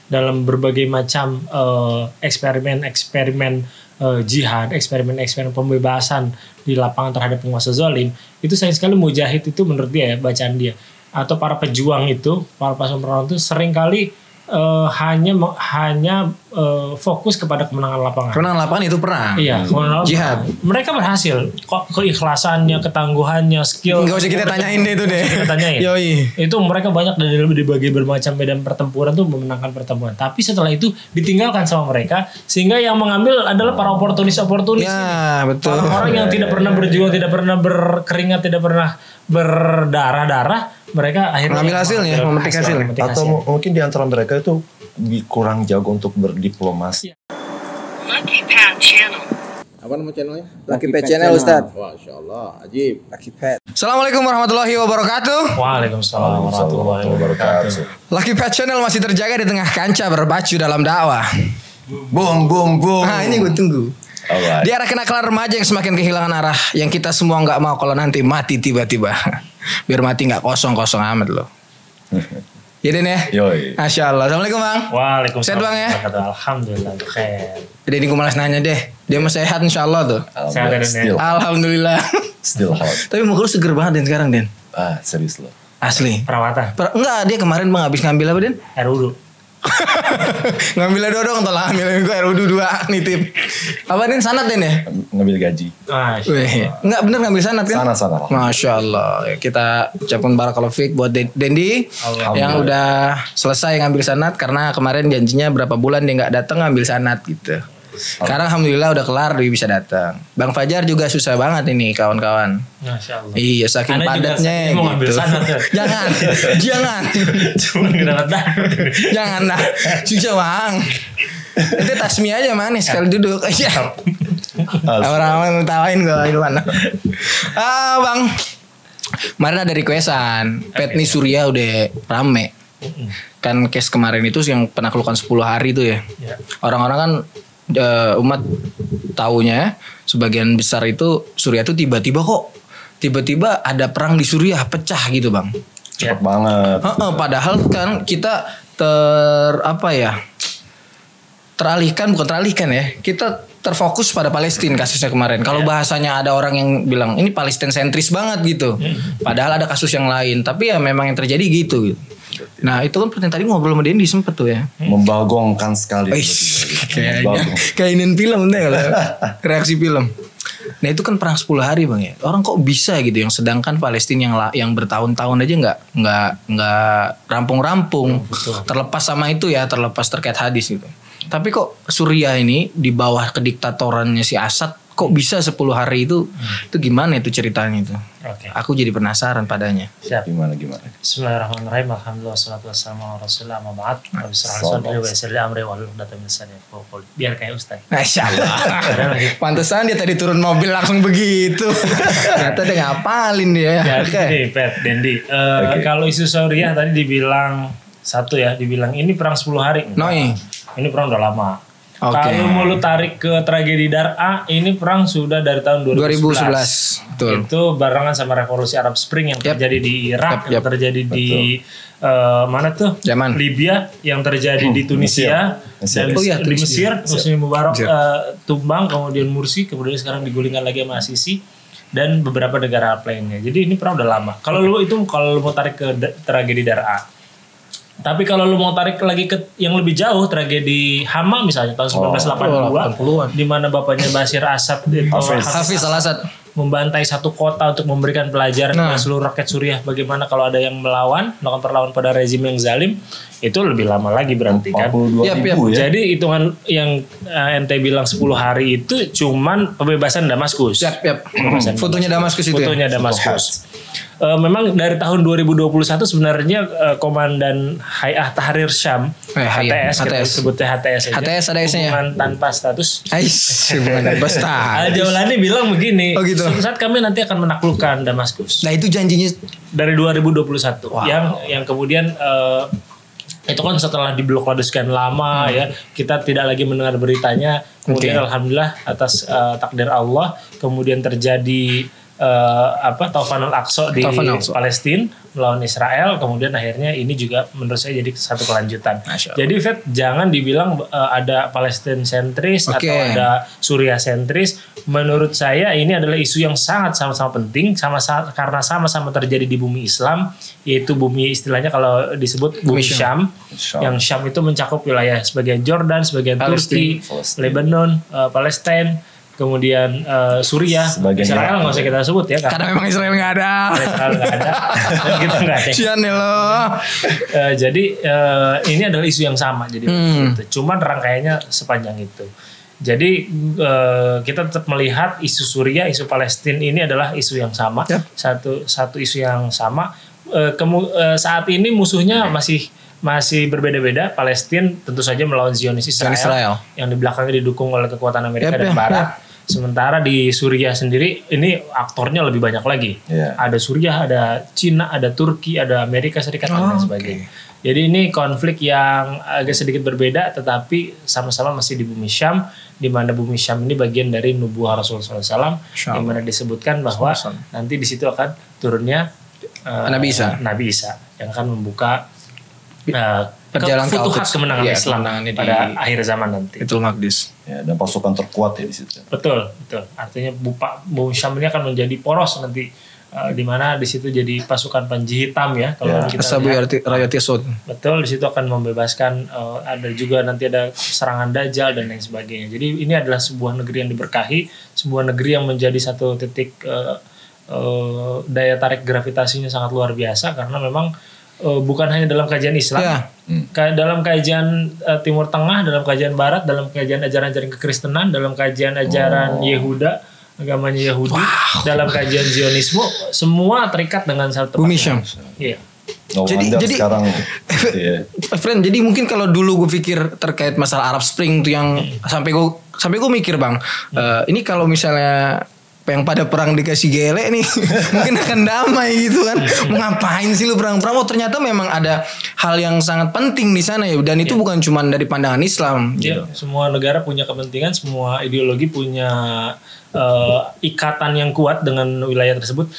dalam berbagai macam eksperimen jihad, eksperimen pembebasan di lapangan terhadap penguasa zalim, itu sayang sekali mujahid itu menurut dia ya, bacaan dia, atau para pejuang itu, para pasukan perlawanan itu seringkali hanya fokus kepada kemenangan lapangan. Kemenangan lapangan itu perang. Iya, jihad. Mereka berhasil. Kok keikhlasannya, ketangguhannya, skill. Gak usah kita tanyain deh itu deh. Kita tanyain. Yoi. Itu mereka banyak dari berbagai bermacam medan pertempuran tuh memenangkan pertempuran. Tapi setelah itu ditinggalkan sama mereka, sehingga yang mengambil adalah para oportunis. Ya, betul. Orang-orang yang tidak pernah berjuang, tidak pernah berkeringat, tidak pernah berdarah-darah, mereka akhirnya mengambil hasilnya, memetik hasilnya. Atau mungkin di antara mereka itu kurang jago untuk berdiplomasi. Lucky Pat Channel. Apa nama channelnya? Lucky Pat Channel, Ustaz. Masya Allah, ajib. Lucky Pat. Assalamualaikum warahmatullahi wabarakatuh. Waalaikumsalam warahmatullahi wabarakatuh. Lucky Pat Channel masih terjaga di tengah kancah berpacu dalam dakwah. Boom. Nah, ini gue tunggu. Alright. Di arah kenakalan remaja yang semakin kehilangan arah, yang kita semua nggak mau kalau nanti mati tiba-tiba. Biar mati nggak kosong-kosong amat loh. Iya Den ya? Yoi. Masya Allah. Assalamualaikum Bang. Waalaikumsalam. Sehat Bang ya? Alhamdulillah. Khair. Jadi ini gue malas nanya deh. Dia masih sehat insya Allah tuh. Sehat, Den. Alhamdulillah. Still hot. Tapi muka lu seger banget Den sekarang Den. Serius loh. Asli. Perawatan. Enggak, dia kemarin Bang habis ngambil apa Den? RUU. Ngambil dodong tolong ambil gue RUU 2 nitip. Apa Den sanat Den ya? Ngambil gaji. Wih, enggak bener ngambil sanat kan? Sana. Masya Allah. Kita ucapkan barakallahu fiik buat Dendi yang udah selesai ngambil sanat karena kemarin janjinya berapa bulan dia nggak datang ngambil sanat gitu. Sekarang alhamdulillah udah kelar dia bisa datang. Bang Fajar juga susah banget ini kawan-kawan. Masya Allah. Iya saking padatnya mau ngambil gitu. sanat ya? Jangan. Cuma nggak dapat. Jangan lah. Susah Bang. Nanti tasmi aja manis sekali duduk. Iya. Orang-orang tawain gue itu mana. Bang. Kemarin ada requestan. Petni Surya udah rame. Kan case kemarin itu yang penaklukan 10 hari itu ya. Orang-orang kan umat taunya sebagian besar itu Surya itu tiba-tiba ada perang di Suriah pecah gitu Bang. Cepet banget. Padahal kan kita teralihkan ya. Kita terfokus pada Palestina kasusnya kemarin. Kalau bahasanya ada orang yang bilang ini Palestina sentris banget gitu. Padahal ada kasus yang lain. Tapi ya memang yang terjadi gitu. Nah itu kan tadi ngobrol sama Dendi sempet tuh ya. Membagongkan sekali. Kayak inin film nih kalau reaksi film. Nah itu kan perang 10 hari Bang ya. Orang kok bisa gitu yang sedangkan Palestina yang bertahun-tahun aja nggak rampung-rampung. Terlepas sama itu ya, terlepas terkait hadis gitu. Tapi kok Suriah ini di bawah kediktatorannya si Assad kok bisa 10 hari itu gimana itu ceritanya itu? Oke. Aku jadi penasaran padanya. Siap. Gimana? Bismillahirrahmanirrahim. Alhamdulillah wassalatu wassalamu ala Rasulillah amma ba'd. Bismillahirrahmanirrahim. Wa yassir li amri wa hlul 'uqdatam min lisani yafqahu qawli. Biar kayak Ustaz. Masyaallah. Pantesan dia tadi turun mobil langsung begitu. Ternyata dia ngapalin dia. Jadi Pet, Dendi. Kalau isu Suriah tadi dibilang dibilang ini perang 10 hari. Noi. Ini perang udah lama. Okay. Kalau mau lu tarik ke tragedi Dar'a, ini perang sudah dari tahun 2011. Betul. Itu barengan sama revolusi Arab Spring yang terjadi di Irak, yang terjadi di mana tuh? Yaman. Libya, yang terjadi di Tunisia, dan di Mesir, Hosni Mubarak tumbang, kemudian Mursi, kemudian sekarang digulingkan lagi sama Sisi dan beberapa negara lainnya. Jadi ini perang udah lama. Kalau lu mau tarik ke tragedi Dar'a. Tapi kalau lu mau tarik lagi ke yang lebih jauh, tragedi Hama misalnya tahun 1982 di mana bapaknya Bashir Assad itu Hafiz Al-Assad membantai satu kota untuk memberikan pelajaran kepada seluruh rakyat Suriah bagaimana kalau ada yang melakukan perlawanan pada rezim yang zalim, itu lebih lama lagi berarti kan. Ya. Jadi hitungan yang ente bilang 10 hari itu cuman pembebasan Damaskus. Fotonya Damaskus itu. Fotonya Damaskus. Memang dari tahun 2021 sebenarnya Komandan Hay'ah Tahrir Syam HTS, kita sebutnya HTS aja. HTS ada S-nya. Hubungan tanpa status. Hubungan tanpa status. Al-Jawlani bilang begini. Oh gitu. Suatu saat kami nanti akan menaklukkan Damaskus. Nah itu janjinya dari 2021. Yang kemudian itu kan setelah diblokade sekian lama ya, kita tidak lagi mendengar beritanya. Kemudian alhamdulillah atas takdir Allah kemudian terjadi Taufan al-Aqsa di Palestina melawan Israel, kemudian akhirnya ini juga menurut saya jadi satu kelanjutan. Jadi Fed jangan dibilang ada Palestina sentris atau ada Suriah sentris. Menurut saya ini adalah isu yang sangat sama-sama penting, karena sama-sama terjadi di bumi Islam, yaitu bumi istilahnya kalau disebut bumi Syam. Yang Syam itu mencakup wilayah sebagian Jordan, sebagian Turki, Lebanon, Palestina. Kemudian Suriah, Israel nggak usah kita sebut ya, karena memang Israel nggak ada. Israel nggak ada, dan kita nggak ada. Jadi ini adalah isu yang sama, jadi gitu. Cuman rangkaiannya sepanjang itu. Jadi kita tetap melihat isu Suriah, isu Palestina ini adalah isu yang sama, satu isu yang sama. Saat ini musuhnya masih berbeda-beda. Palestina tentu saja melawan Zionis Israel yang di belakangnya didukung oleh kekuatan Amerika dan Barat. Sementara di Suriah sendiri ini aktornya lebih banyak lagi. Ada Suriah, ada Cina, ada Turki, ada Amerika Serikat dan sebagainya. Jadi ini konflik yang agak sedikit berbeda, tetapi sama-sama masih di bumi Syam, di mana bumi Syam ini bagian dari nubuah Rasulullah SAW, yang mana disebutkan bahwa nanti di situ akan turunnya Nabi Isa yang akan membuka perjalanan kemenangan Islam pada akhir zaman nanti. Baitul Maqdis. Ya, dan pasukan terkuat ya di situ. Betul. Artinya bumi Syam ini akan menjadi poros nanti, di mana di situ jadi pasukan Panji Hitam ya. Kalau kita lihat. Betul, di situ akan membebaskan. Ada juga nanti ada serangan Dajjal dan lain sebagainya. Jadi ini adalah sebuah negeri yang diberkahi, sebuah negeri yang menjadi satu titik daya tarik gravitasinya sangat luar biasa, karena memang bukan hanya dalam kajian Islam, dalam kajian Timur Tengah, dalam kajian Barat, dalam kajian ajaran-ajaran kekristenan, dalam kajian ajaran Yehuda, agamanya Yahudi, dalam kajian Zionisme, semua terikat dengan satu bumi Syam. Iya. Jadi sekarang, friend, jadi mungkin kalau dulu gue pikir terkait masalah Arab Spring itu yang sampai gue mikir bang, ini kalau misalnya yang pada perang dikasih gele nih mungkin akan damai gitu kan. Mau ngapain sih lu perang-perang? Oh ternyata memang ada hal yang sangat penting di sana ya, dan itu bukan cuma dari pandangan Islam gitu. Semua negara punya kepentingan, semua ideologi punya ikatan yang kuat dengan wilayah tersebut.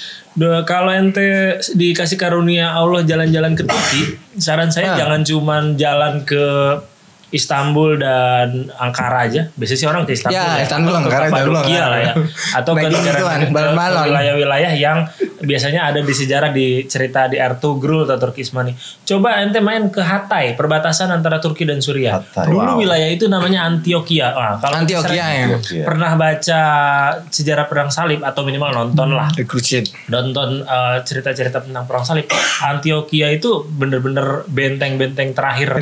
Kalau ente dikasih karunia Allah jalan-jalan ke Turki, saran saya jangan cuman jalan ke Istanbul dan Ankara aja. Biasanya sih orang ke Istanbul ya Istanbul, Ankara, Kapadokia lah ya. Atau ke wilayah-wilayah yang biasanya ada di sejarah, di cerita di Ertugrul atau Turki Ismani. Coba ente main ke Hatay, perbatasan antara Turki dan Suriah. Dulu wilayah itu namanya Antioquia. Kalau Antioquia pernah baca sejarah perang salib atau minimal nonton lah. Nonton cerita-cerita tentang perang salib. Antioquia itu bener-bener benteng-benteng terakhir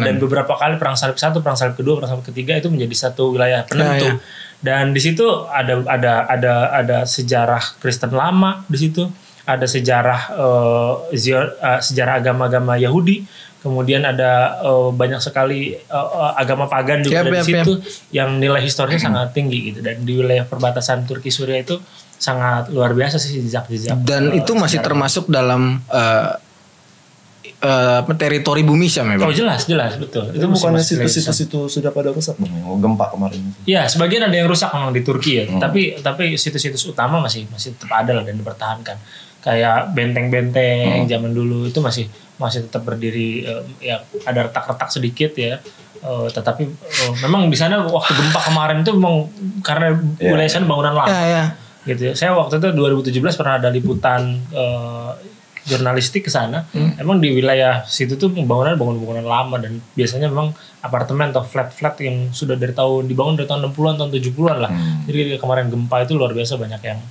dan beberapa kali perang salib 1, perang salib kedua, perang salib ketiga itu menjadi satu wilayah penentu. Dan di situ ada sejarah Kristen lama di situ, ada sejarah sejarah agama-agama Yahudi, kemudian ada banyak sekali agama pagan juga di situ yang nilai historisnya sangat tinggi gitu. Dan di wilayah perbatasan Turki Suriah itu sangat luar biasa sih jejak-jejak. Dan itu masih termasuk dalam teritori bumi Syam ya bang? Oh jelas betul. Itu bukannya situs-situs itu sudah pada rusak bang? Gempa kemarin. Ya sebagian ada yang rusak memang di Turki ya. Tapi situs-situs utama masih tetap ada lah dan dipertahankan. Kayak benteng-benteng zaman dulu itu masih tetap berdiri. Ya ada retak-retak sedikit ya. Tetapi memang di sana waktu gempa kemarin itu memang karena wilayah sana bangunan lama. Gitu ya. Saya waktu itu 2017 pernah ada liputan jurnalistik ke sana. Emang di wilayah situ tuh bangunan lama, dan biasanya memang apartemen atau flat yang sudah dibangun dari tahun 60-an, tahun 70-an lah. Jadi kemarin gempa itu luar biasa banyak yang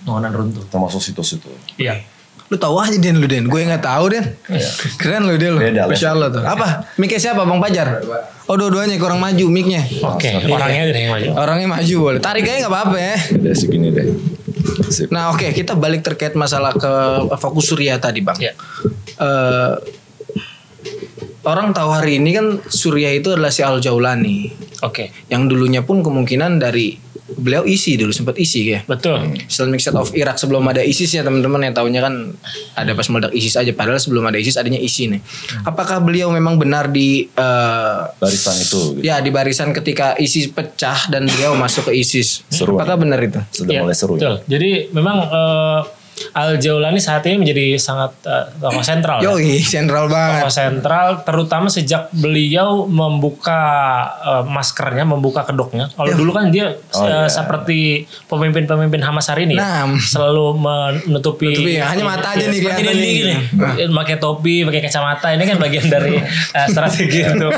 bangunan runtuh. Termasuk situs itu. Iya. Lu tahu aja Den, gue nggak tahu Den. Keren lu Den lu. Masya Allah tuh. Apa? Mic-nya siapa Bang Pajar? Oh dua-duanya kurang maju mic-nya. Oke. Orangnya aja yang maju. Orangnya maju boleh. Tarik aja nggak apa-apa ya. Udah segini deh. Nah oke, kita balik terkait masalah ke fokus Suriah tadi bang. Orang tahu hari ini kan Suriah itu adalah si Al-Jaulani. Yang dulunya pun kemungkinan dari beliau dulu sempat isi ya. Betul. Islamic State of Iraq sebelum ada ISIS ya teman-teman, yang tahunya kan ada pas meledak ISIS aja, padahal sebelum ada ISIS adanya ISI nih. Apakah beliau memang benar di barisan itu? Gitu. Ya di barisan ketika ISIS pecah dan beliau masuk ke ISIS. Seru. Apakah benar itu? Sudah mulai seru. Betul. Ya. Jadi memang Al-Jaulani saat ini menjadi sangat tokoh sentral. Yoi, sentral banget. Tokoh sentral, terutama sejak beliau membuka maskernya, membuka kedoknya. Kalau dulu kan dia seperti pemimpin-pemimpin Hamas hari ini, selalu menutupi hanya mata aja nih kelihatan gini. Pakai topi, pakai kacamata. Ini kan bagian dari strategi untuk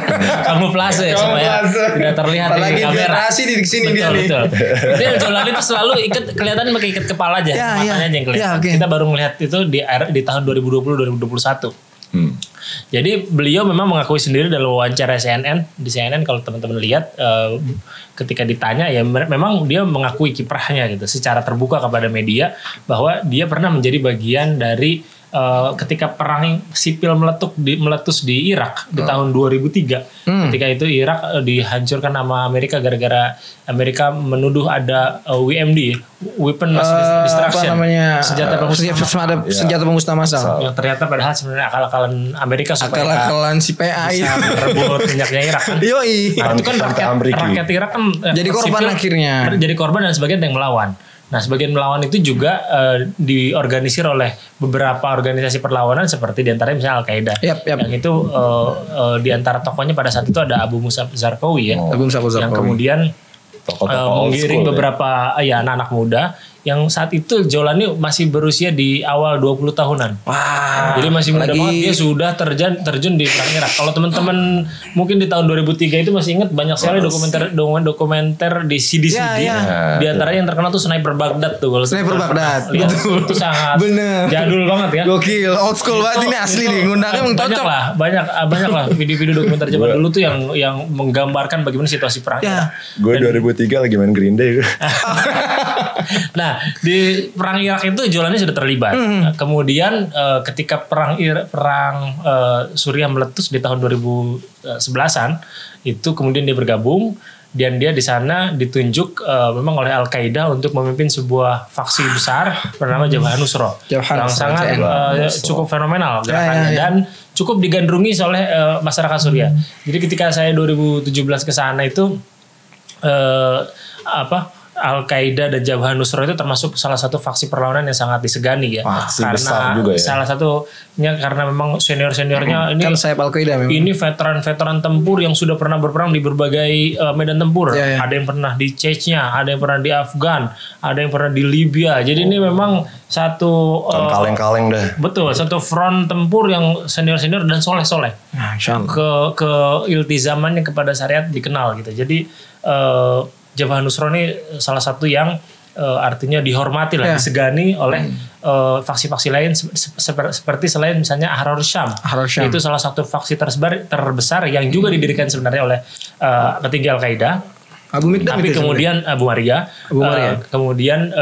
kamuflase supaya tidak terlihat di kamera. Apalagi di sini dia nih. Jadi Al-Jaulani itu selalu kelihatan pakai ikat kepala aja, matanya aja yang kelihatan. Kita baru melihat itu di tahun 2020-2021. Jadi beliau memang mengakui sendiri dalam wawancara CNN. Di CNN kalau teman-teman lihat ketika ditanya ya memang dia mengakui kiprahnya gitu secara terbuka kepada media bahwa dia pernah menjadi bagian dari ketika perang sipil meletus di Irak di tahun 2003. Ketika itu Irak dihancurkan sama Amerika gara-gara Amerika menuduh ada WMD, Weapon Mass Destruction, senjata pemusnah massal. Yang ternyata padahal sebenarnya akal-akalan Amerika supaya akal-akalan si PA bisa merebut minyaknya Irak kan. Yoi. Nah, itu kan rakyat Irak kan jadi korban akhirnya. Jadi korban dan sebagian yang melawan. Nah, sebagian melawan itu juga diorganisir oleh beberapa organisasi perlawanan seperti diantaranya misalnya Al-Qaeda. Yang itu diantara tokohnya pada saat itu ada Abu Musab Zarqawi ya. Yang kemudian menggiring beberapa anak-anak muda yang saat itu Jaulani masih berusia di awal 20 tahunan. Wah. Jadi masih muda banget, dia sudah terjun di perang Irak. Kalau teman-teman mungkin di tahun 2003 itu masih ingat banyak sekali dokumenter di CD-CD. Di antaranya yang terkenal tuh Sniper Baghdad tuh. Kalau Sniper Baghdad. Itu sangat jadul banget ya. Gokil, old school banget ini asli nih. Ngundangnya emang cocok. Banyak lah video-video dokumenter zaman dulu tuh yang menggambarkan bagaimana situasi perang Irak. Gue 2003 lagi main Green Day. Nah, di perang Irak itu Jaulani sudah terlibat. Kemudian ketika perang Suriah meletus di tahun 2011-an, itu kemudian dia bergabung dan dia di sana ditunjuk memang oleh Al-Qaeda untuk memimpin sebuah faksi besar bernama Jabhat Nusra yang sangat cukup fenomenal gerakannya dan cukup digandrungi oleh masyarakat Suriah. Jadi ketika saya 2017 ke sana itu Al-Qaeda dan Jabhat Nusra itu termasuk salah satu faksi perlawanan yang sangat disegani ya. Karena juga ya. Salah satunya karena memang senior-seniornya ini kan sayap Al-Qaeda memang. Ini veteran-veteran tempur yang sudah pernah berperang di berbagai medan tempur. Ada yang pernah di Chechnya, ada yang pernah di Afgan, ada yang pernah di Libya. Jadi ini memang satu kaleng-kaleng dah. Betul, satu front tempur yang senior-senior dan soleh-soleh. Ke iltizamannya kepada syariat dikenal gitu. Jadi Jabhat Nusra ini salah satu yang artinya dihormati lah, disegani oleh faksi-faksi lain seperti selain misalnya Ahrar Syam. Itu salah satu faksi terbesar yang juga didirikan sebenarnya oleh petinggi Al-Qaeda. Tapi kemudian Abu Maria. Kemudian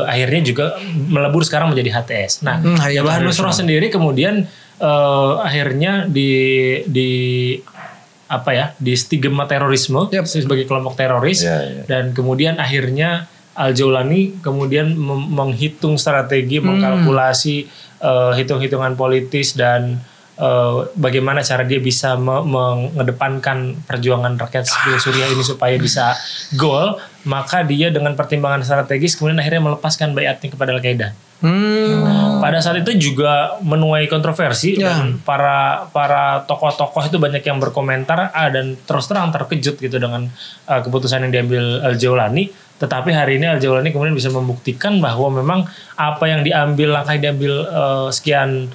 akhirnya juga melebur sekarang menjadi HTS. Nah, Jabhat Nusra sendiri kemudian akhirnya di stigma terorisme sebagai kelompok teroris dan kemudian akhirnya Al-Jaulani kemudian menghitung strategi, mengkalkulasi hitung-hitungan politis dan bagaimana cara dia bisa mengedepankan perjuangan rakyat sipil Suriah ini supaya bisa goal, maka dia dengan pertimbangan strategis kemudian akhirnya melepaskan baiatnya kepada Al-Qaeda. Pada saat itu juga menuai kontroversi dan para tokoh-tokoh itu banyak yang berkomentar dan terus terang terkejut gitu dengan keputusan yang diambil Al-Jaulani. Tetapi hari ini Al-Jaulani kemudian bisa membuktikan bahwa memang apa yang langkah yang diambil sekian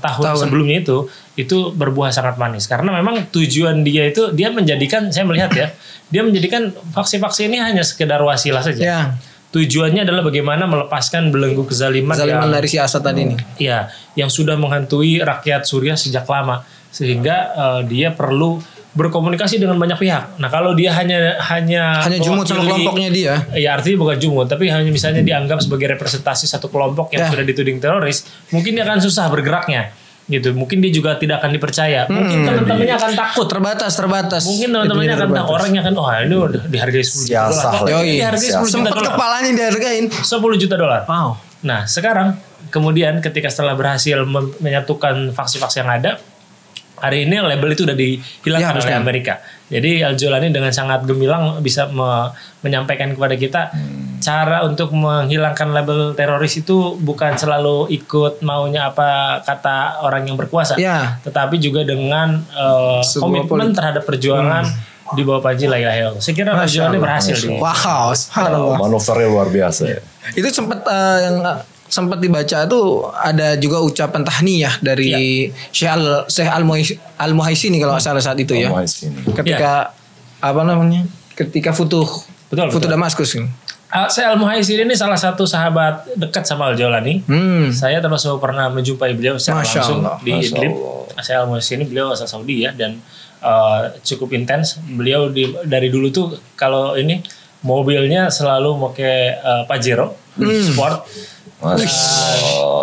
tahun sebelumnya itu berbuah sangat manis karena memang tujuan dia itu dia menjadikan faksi-faksi ini hanya sekedar wasilah saja. Tujuannya adalah bagaimana melepaskan belenggu kezaliman dari si Asad tadi ini. Ya, yang sudah menghantui rakyat Suriah sejak lama sehingga dia perlu berkomunikasi dengan banyak pihak. Nah, kalau dia hanya jumut sama kelompoknya dia. Ya, artinya bukan jumut, tapi hanya misalnya dianggap sebagai representasi satu kelompok yang sudah dituding teroris, mungkin dia akan susah bergeraknya. Gitu, mungkin dia juga tidak akan dipercaya. Mungkin teman-temannya akan takut. Terbatas. Mungkin teman-temannya akan takut. Orangnya akan, ini udah dihargai 10 juta dolar. Dihargai 10 juta dolar. Kepalanya dihargain 10 juta dolar. Wow. Nah, sekarang kemudian ketika setelah berhasil menyatukan faksi-faksi yang ada, hari ini label itu udah dihilangkan oleh Amerika. Jadi Al-Jaulani dengan sangat gemilang bisa menyampaikan kepada kita, cara untuk menghilangkan label teroris itu bukan selalu ikut maunya apa kata orang yang berkuasa, tetapi juga dengan komitmen terhadap perjuangan di bawah Panji La ilaha illallah. Saya kira perjuangannya berhasil. Wow, subhanallah. Manuvernya luar biasa ya. Itu sempat dibaca tuh ada juga ucapan tahniyah dari Syekh Al-Muhaisini kalau nggak salah saat itu ya. Ketika ketika Futuh Damaskus. Syekh Al-Muhaisini ini salah satu sahabat dekat sama Al-Jawlani. Saya termasuk pernah menjumpai beliau secara langsung di Idlib. Syekh Al-Muhaisini beliau asal Saudi ya, dan cukup intens. Beliau dari dulu tuh kalau ini mobilnya selalu pakai Pajero Sport.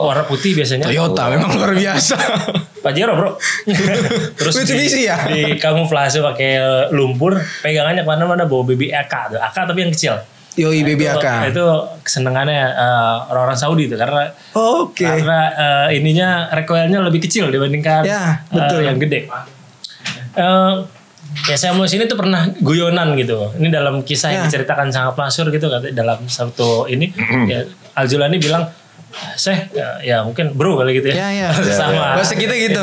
Warna putih biasanya. Toyota memang luar biasa. Pajero bro. Terus di kamuflase pakai lumpur, pegangannya kemana-mana bawa BB AK tapi yang kecil. Yoi BB AK. Itu kesenangannya orang-orang Saudi itu karena ininya recoilnya lebih kecil dibandingkan yang gede. Ya saya mau sini tuh pernah guyonan gitu. Ini dalam kisah yang diceritakan sangat masyhur gitu dalam satu ini ya, Al-Jawlani bilang ya mungkin bro kali gitu ya. Sama. Bahasa kita gitu.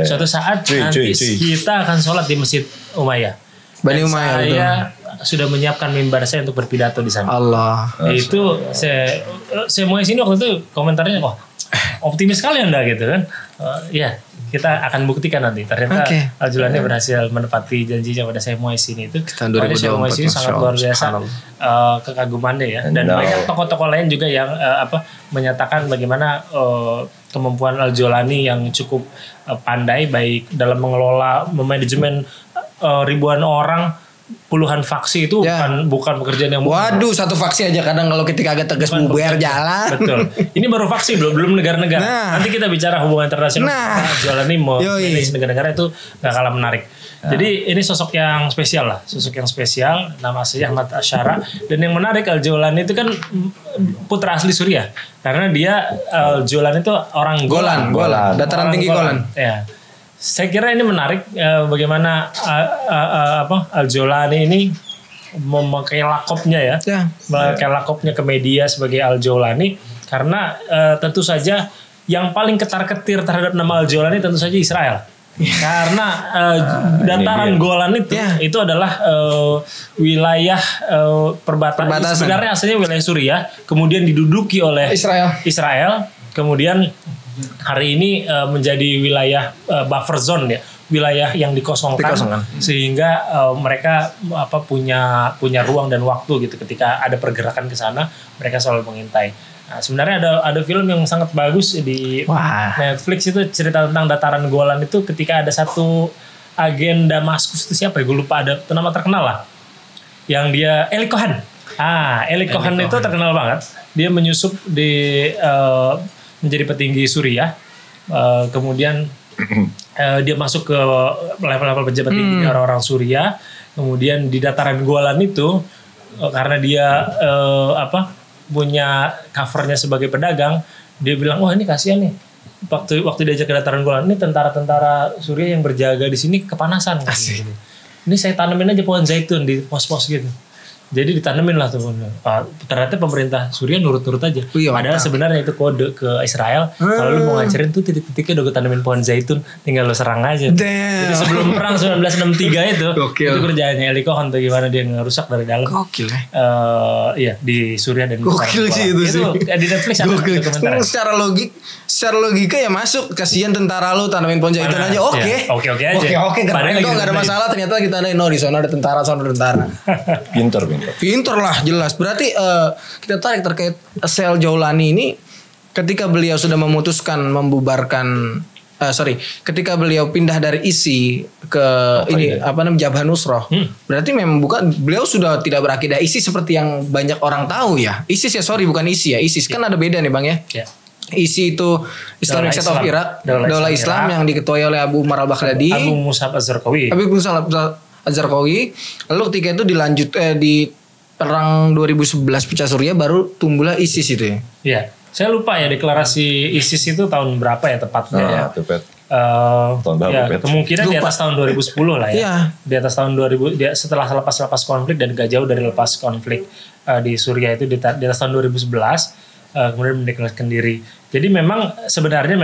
Suatu saat nanti kita akan sholat di Masjid Umayyah. Bani Umayyah. Saya sudah menyiapkan mimbar saya untuk berpidato di sana. Allah. Itu saya mau sini waktu itu komentarnya optimis sekali Anda gitu kan. Ya, kita akan buktikan nanti. Ternyata Al-Jawlani berhasil menepati janjinya pada saya mau sini itu. Tahun 2024 ini sangat luar biasa kekagumannya ya. Dan banyak tokoh-tokoh lain juga yang menyatakan bagaimana kemampuan Al-Jawlani yang cukup pandai baik dalam mengelola manajemen ribuan orang, puluhan faksi itu bukan pekerjaan yang mudah. Waduh, satu faksi aja kadang kalau ketika agak tegas bubar jalan. Betul. Ini baru faksi belum negara-negara. Nanti kita bicara hubungan internasional. Jawlani mau manage negara-negara itu gak kalah menarik. Jadi ini sosok yang spesial lah, nama aslinya Ahmad Asyara. Dan yang menarik Al-Jawlani itu kan putra asli Suriah, karena dia Al-Jawlani itu orang Golan. Dataran tinggi Golan. Ya. Saya kira ini menarik bagaimana Al-Jawlani ini memakai lakopnya memakai lakopnya ke media sebagai Al-Jawlani, karena tentu saja yang paling ketar-ketir terhadap nama Al-Jawlani tentu saja Israel. Karena dataran Golan itu adalah wilayah perbatasan. Sebenarnya aslinya wilayah Suriah, kemudian diduduki oleh Israel, kemudian hari ini menjadi wilayah buffer zone ya, wilayah yang dikosongkan. Sehingga mereka punya ruang dan waktu gitu ketika ada pergerakan ke sana, mereka selalu mengintai. Nah, sebenarnya ada film yang sangat bagus di Netflix itu cerita tentang dataran Golan itu, ketika ada satu agen Damaskus itu siapa ya, gue lupa, ada nama terkenal lah yang dia Eli Cohen. Eli Cohen itu terkenal banget, dia menyusup di menjadi petinggi Suriah, kemudian dia masuk ke level-level pejabat tinggi orang-orang Suriah, kemudian di dataran Golan itu karena dia punya covernya sebagai pedagang, dia bilang wah ini kasihan nih, waktu diajak ke dataran Golan ini tentara-tentara Suriah yang berjaga di sini kepanasan. Ini saya tanemin aja pohon zaitun di pos-pos gitu. Jadi ditanemin lah tuh. Ternyata pemerintah Suriah nurut-nurut aja. Padahal sebenarnya itu kode ke Israel. Kalau lu mau ngancurin tuh titik-titiknya udah gue tanemin pohon zaitun, tinggal lu serang aja. Jadi sebelum perang 1963 itu kerjaannya Eli Cohen tuh gimana dia ngerusak dari dalam. Gokil iya di Suriah dan gokil sih itu sih. Di Netflix ada dokumenter. Secara logika ya masuk, kasihan tentara lu tanamin pohon zaitun aja. Oke aja. Oke, padahal enggak ada masalah, ternyata kita ada di sana ada tentara. Pinter lah jelas. Berarti kita tarik terkait Syekh Jawlani ini, ketika beliau sudah memutuskan membubarkan ketika beliau pindah dari ISI ke Jabhah Nusrah, berarti memang beliau sudah tidak berakidah ISIS seperti yang banyak orang tahu ya. ISIS bukan ISI ya. ISIS kan ada beda nih Bang ya. ISI itu Islamic State of Iraq, Daulah Islam yang diketuai oleh Abu Umar al-Baghdadi, Abu Musab Az-Zarqawi. Lalu ketika itu di perang 2011 pecah Suriah, baru tumbuhlah ISIS itu ya. Iya. Saya lupa ya deklarasi ISIS itu tahun berapa ya tepatnya ya. Tahun berapa? Kemungkinan di atas tahun 2010 lah ya. Di atas tahun 2000 setelah lepas konflik dan gak jauh dari lepas konflik. di Suriah itu di atas tahun 2011 kemudian mendeklarasikan diri. Jadi memang sebenarnya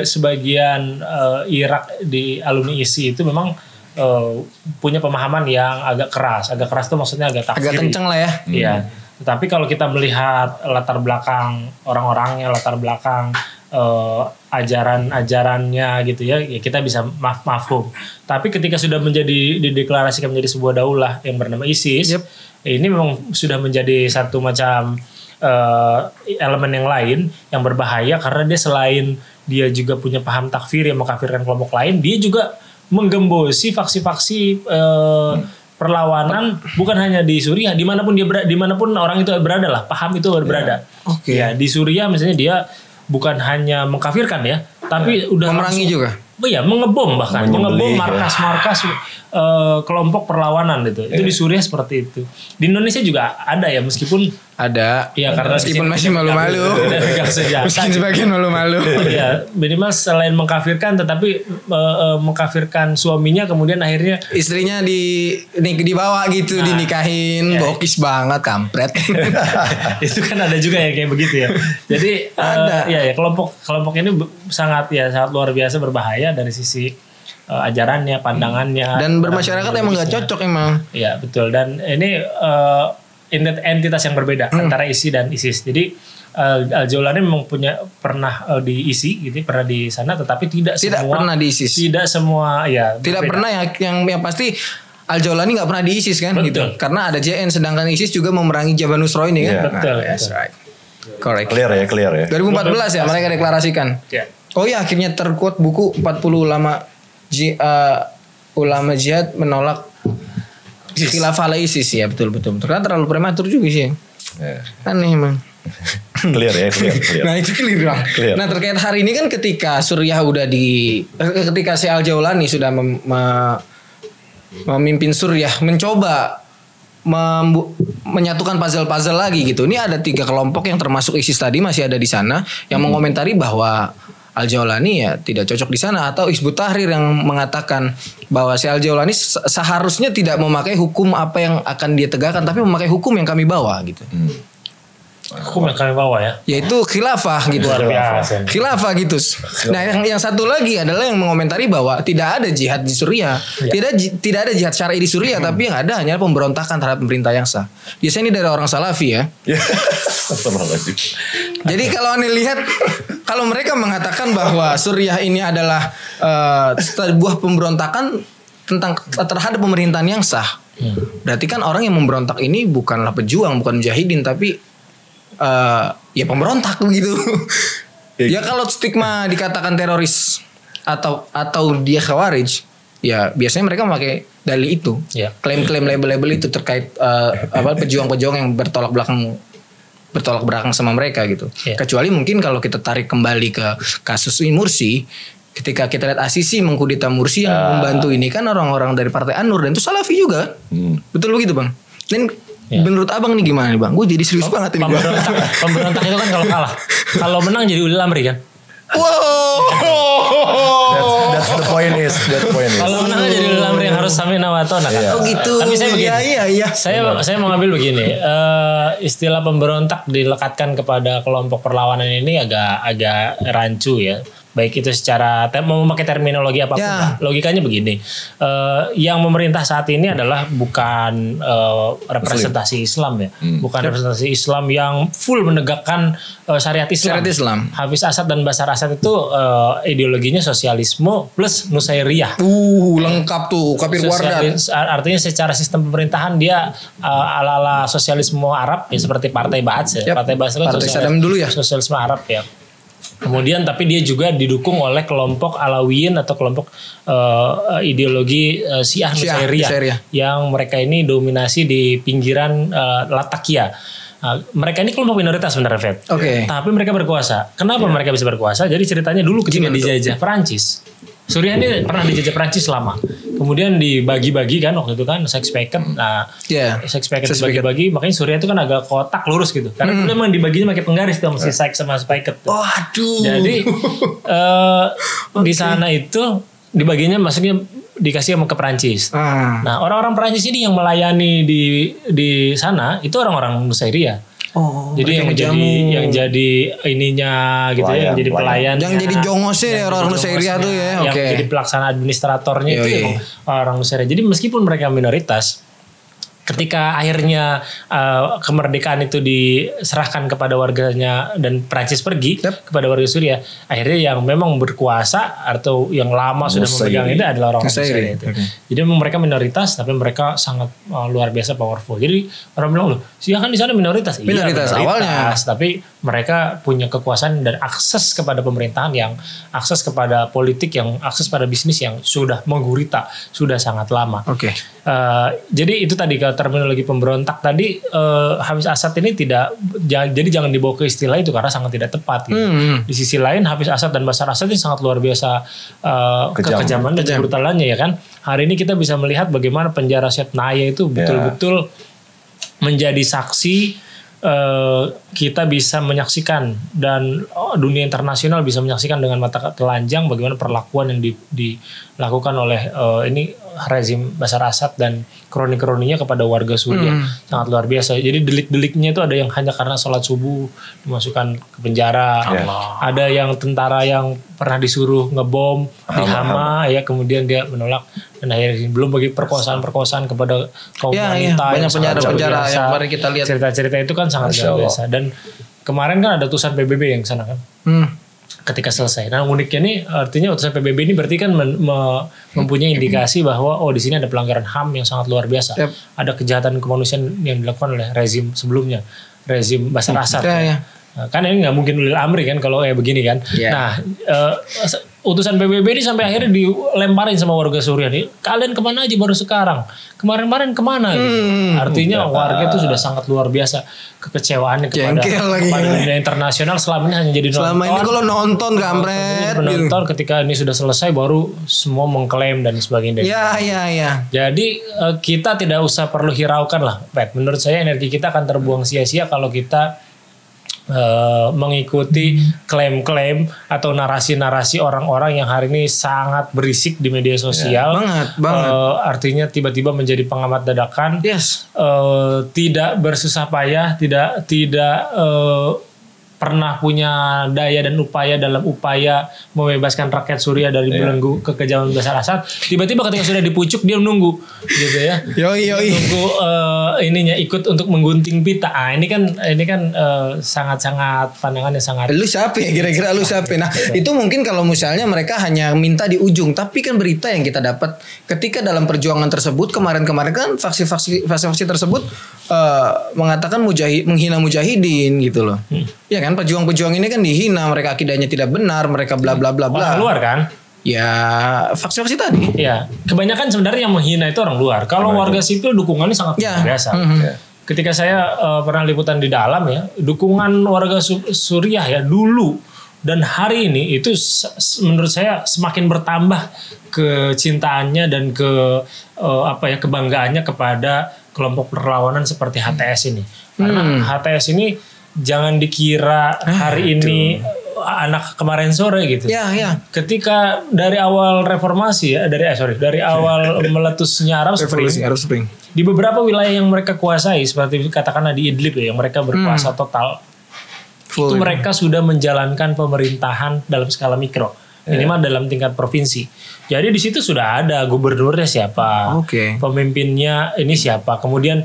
sebagian Irak di alumni ISI itu memang punya pemahaman yang agak keras. Agak keras itu maksudnya agak takfiri. Agak kenceng lah ya. Iya. Tetapi kalau kita melihat latar belakang orang-orangnya, latar belakang ajaran-ajarannya gitu ya kita bisa mafhum. Tapi ketika sudah dideklarasikan menjadi sebuah daulah yang bernama ISIS, ini memang sudah menjadi satu macam elemen yang lain yang berbahaya karena dia selain dia juga punya paham takfir yang mengkafirkan kelompok lain, dia juga menggembosi faksi-faksi perlawanan bukan hanya di Suriah, dimanapun orang itu berada lah, paham itu berada. Ya, di Suriah misalnya dia bukan hanya mengkafirkan ya, tapi udah memerangi juga. Ya, mengebom bahkan, mengebom markas-markas kelompok perlawanan gitu. Itu di Suriah seperti itu. Di Indonesia juga ada ya, meskipun ada. Ya karena meskipun masih malu-malu. Meskipun sebagian malu-malu. Ya, minimal selain mengkafirkan tetapi mengkafirkan suaminya kemudian akhirnya istrinya dibawa gitu, dinikahin, bokis banget, kampret. Itu kan ada juga ya kayak begitu ya. Jadi ada. Ya kelompok ini sangat luar biasa berbahaya dari sisi ajarannya, pandangannya. Dan bermasyarakat emang nggak cocok emang. Iya betul. Dan ini entitas yang berbeda antara ISI dan ISIS. Jadi Al-Jawlani memang pernah di ISI gitu, pernah di sana, tetapi tidak semua pernah di ISIS. Tidak semua ya. Tidak pernah yang pasti Al-Jawlani nggak pernah di ISIS kan. Betul. Gitu. Karena ada JN, sedangkan ISIS juga memerangi Jabhat Nusra ini kan. Betul. That's right. Correct. Clear ya. 2014 ya mereka deklarasikan. Yeah. Oh ya, akhirnya terquote buku 40 ulama jihad menolak khilafah ala ISIS ya, betul. Karena terlalu prematur juga sih. Aneh emang. Clear. Nah itu clear bang. Nah terkait hari ini kan ketika Suriah ketika si Al-Jawlani sudah memimpin Suriah mencoba menyatukan puzzle lagi gitu. Ini ada 3 kelompok yang termasuk ISIS tadi masih ada di sana yang mengomentari bahwa Al-Jawlani ya tidak cocok di sana, atau Hizbut Tahrir yang mengatakan bahwa si Al-Jawlani seharusnya tidak memakai hukum apa yang akan dia tegakkan, tapi memakai hukum yang kami bawa gitu. Hukum yang kami bawa ya. Yaitu khilafah gitu. Khilafah gitu. Nah, yang satu lagi adalah yang mengomentari bahwa tidak ada jihad di Suriah. Tidak ada jihad syar'i di Suriah, tapi yang ada hanya pemberontakan terhadap pemerintah yang sah. Biasanya ini dari orang Salafi ya. Jadi kalau Anda lihat, kalau mereka mengatakan bahwa Suriah ini adalah sebuah pemberontakan terhadap pemerintahan yang sah. Berarti kan orang yang memberontak ini bukanlah pejuang, bukan mujahidin, tapi ya pemberontak begitu. Ya kalau stigma dikatakan teroris atau dia khawarij, ya biasanya mereka memakai dalih itu. Klaim-klaim label-label itu terkait pejuang-pejuang yang bertolak belakang sama mereka gitu. Kecuali mungkin kalau kita tarik kembali ke kasus Mursi, ketika kita lihat Asisi mengkudeta Mursi, yang membantu ini kan orang-orang dari Partai An-Nur, dan itu Salafi juga. Betul begitu bang. Dan menurut abang nih gimana nih bang? Gue jadi serius banget ini. Pemberontak itu kan kalau kalah, kalau menang jadi ulil amri kan. Wow. That's the point is. Kalau menang jadi ulil amri yang harus sampai nawatona kan. Oh gitu. Tapi saya begini. Iya. Saya mengambil begini. Istilah pemberontak dilekatkan kepada kelompok perlawanan ini agak rancu ya. Baik itu secara mau memakai terminologi apapun, logikanya begini, yang memerintah saat ini adalah bukan representasi Islam ya, bukan representasi Islam yang full menegakkan syariat Islam. Hafiz Asad dan Bashar Asad itu ideologinya sosialisme plus nusairiyah. Lengkap tuh, kafir wardan. Artinya secara sistem pemerintahan dia ala-ala sosialisme Arab ya, seperti Partai Ba'ath ya. Partai Ba'ath kan sosialisme Arab ya. Kemudian tapi dia juga didukung oleh kelompok Alawiyin atau kelompok ideologi Syiah Nusairiyah yang mereka ini dominasi di pinggiran Latakia. Mereka ini kelompok minoritas sebenarnya, Fed. Tapi mereka berkuasa. Kenapa mereka bisa berkuasa? Jadi ceritanya dulu ketika dijajah Perancis. Suriah ini pernah dijajah Perancis lama. Kemudian dibagi-bagi kan waktu itu kan sex packet. Nah, sex packet dibagi-bagi, makanya Suriah itu kan agak kotak lurus gitu. Karena memang dibaginya pakai penggaris tuh, mesti sex sama packet. Waduh. Jadi di sana itu dibaginya maksudnya dikasih sama ke Perancis. Nah, orang-orang Perancis ini yang melayani di sana itu orang-orang Nusairia. Jadi yang jadi ininya gitu ya, yang jadi pelayan. Yang jadi jongosnya ya orang Nusairia tuh ya. Yang jadi pelaksana administratornya itu orang Nusairia. Jadi meskipun mereka minoritas, ketika akhirnya kemerdekaan itu diserahkan kepada warganya dan Prancis pergi kepada warga Suriah, akhirnya yang memang berkuasa atau yang lama sudah memegang itu adalah orang Suriah itu. Jadi mereka minoritas tapi mereka sangat luar biasa powerful. Jadi orang bilang loh, Syiah kan di sana minoritas. Minoritas awalnya, tapi mereka punya kekuasaan dan akses kepada pemerintahan, yang akses kepada politik, yang akses pada bisnis yang sudah menggurita, sudah sangat lama. Jadi itu tadi kalau terminologi pemberontak tadi, Hafiz Assad ini jadi jangan dibawa ke istilah itu karena sangat tidak tepat. Gitu. Di sisi lain Hafiz Assad dan Bashar Assad ini sangat luar biasa kekejaman dan kebrutalannya ya kan. Hari ini kita bisa melihat bagaimana penjara Setnaya itu betul-betul menjadi saksi. Kita bisa menyaksikan dan dunia internasional bisa menyaksikan dengan mata telanjang bagaimana perlakuan yang dilakukan oleh ini rezim Bashar Assad dan kroni-kroninya kepada warga Suriah sangat luar biasa. Jadi delik-deliknya itu ada yang hanya karena sholat subuh dimasukkan ke penjara, ada yang tentara yang pernah disuruh ngebom di Hama ya, kemudian dia menolak, dan akhirnya belum bagi perkosaan kepada kaum wanita. Banyak penjara-penjara yang kemarin kita lihat. Cerita-cerita itu kan sangat luar biasa. Dan kemarin kan ada utusan PBB yang sana kan. Ketika selesai. Nah uniknya nih artinya utusan PBB ini berarti kan mempunyai indikasi bahwa di sini ada pelanggaran HAM yang sangat luar biasa. Ada kejahatan kemanusiaan yang dilakukan oleh rezim sebelumnya, rezim Bashar Assad. Nah, kan ini nggak mungkin ulil amri kan kalau kayak begini kan. Nah utusan PBB ini sampai akhirnya dilemparin sama warga Suriah nih. Kalian kemana aja baru sekarang? Kemarin-kemarin kemana? Gitu. Artinya warga itu sudah sangat luar biasa kekecewaannya kepada dunia internasional. Selama ini hanya jadi nonton. Selama ini kalau nonton kampret. Penonton ketika ini sudah selesai baru semua mengklaim dan sebagainya. Iya. Jadi kita tidak usah perlu hiraukan lah, Pet. Menurut saya energi kita akan terbuang sia-sia kalau kita mengikuti klaim-klaim atau narasi-narasi orang-orang yang hari ini sangat berisik di media sosial. Banget. Artinya tiba-tiba menjadi pengamat dadakan. Tidak bersusah payah, tidak pernah punya daya dan upaya dalam upaya membebaskan rakyat Suriah dari belenggu kekejaman Bashar Assad. Tiba-tiba ketika sudah dipucuk dia menunggu gitu ya. Nunggu ininya ikut untuk menggunting pita. Ini kan sangat-sangat pandangannya sangat. Lu siapa ya kira-kira lu siapa? Nah, itu mungkin kalau misalnya mereka hanya minta di ujung, tapi kan berita yang kita dapat ketika dalam perjuangan tersebut kemarin-kemarin kan faksi-faksi tersebut mengatakan menghina mujahidin gitu loh. Ya kan, pejuang-pejuang ini kan dihina, mereka akidahnya tidak benar, mereka bla bla bla bla. Orang luar kan? Ya, faksi-faksi tadi. Ya, kebanyakan sebenarnya yang menghina itu orang luar. Kalau warga sipil dukungannya sangat biasa. Ketika saya pernah liputan di dalam ya, dukungan warga Suriah ya dulu dan hari ini itu menurut saya semakin bertambah kecintaannya dan kebanggaannya kepada kelompok perlawanan seperti HTS ini. Karena HTS ini jangan dikira hari ini anak kemarin sore gitu. Ketika dari awal reformasi ya, dari awal meletusnya Arab Spring. Di beberapa wilayah yang mereka kuasai seperti katakanlah di Idlib ya, yang mereka berkuasa total. Itu mereka sudah menjalankan pemerintahan dalam skala mikro. Minimal dalam tingkat provinsi. Jadi di situ sudah ada gubernurnya siapa, pemimpinnya ini siapa, kemudian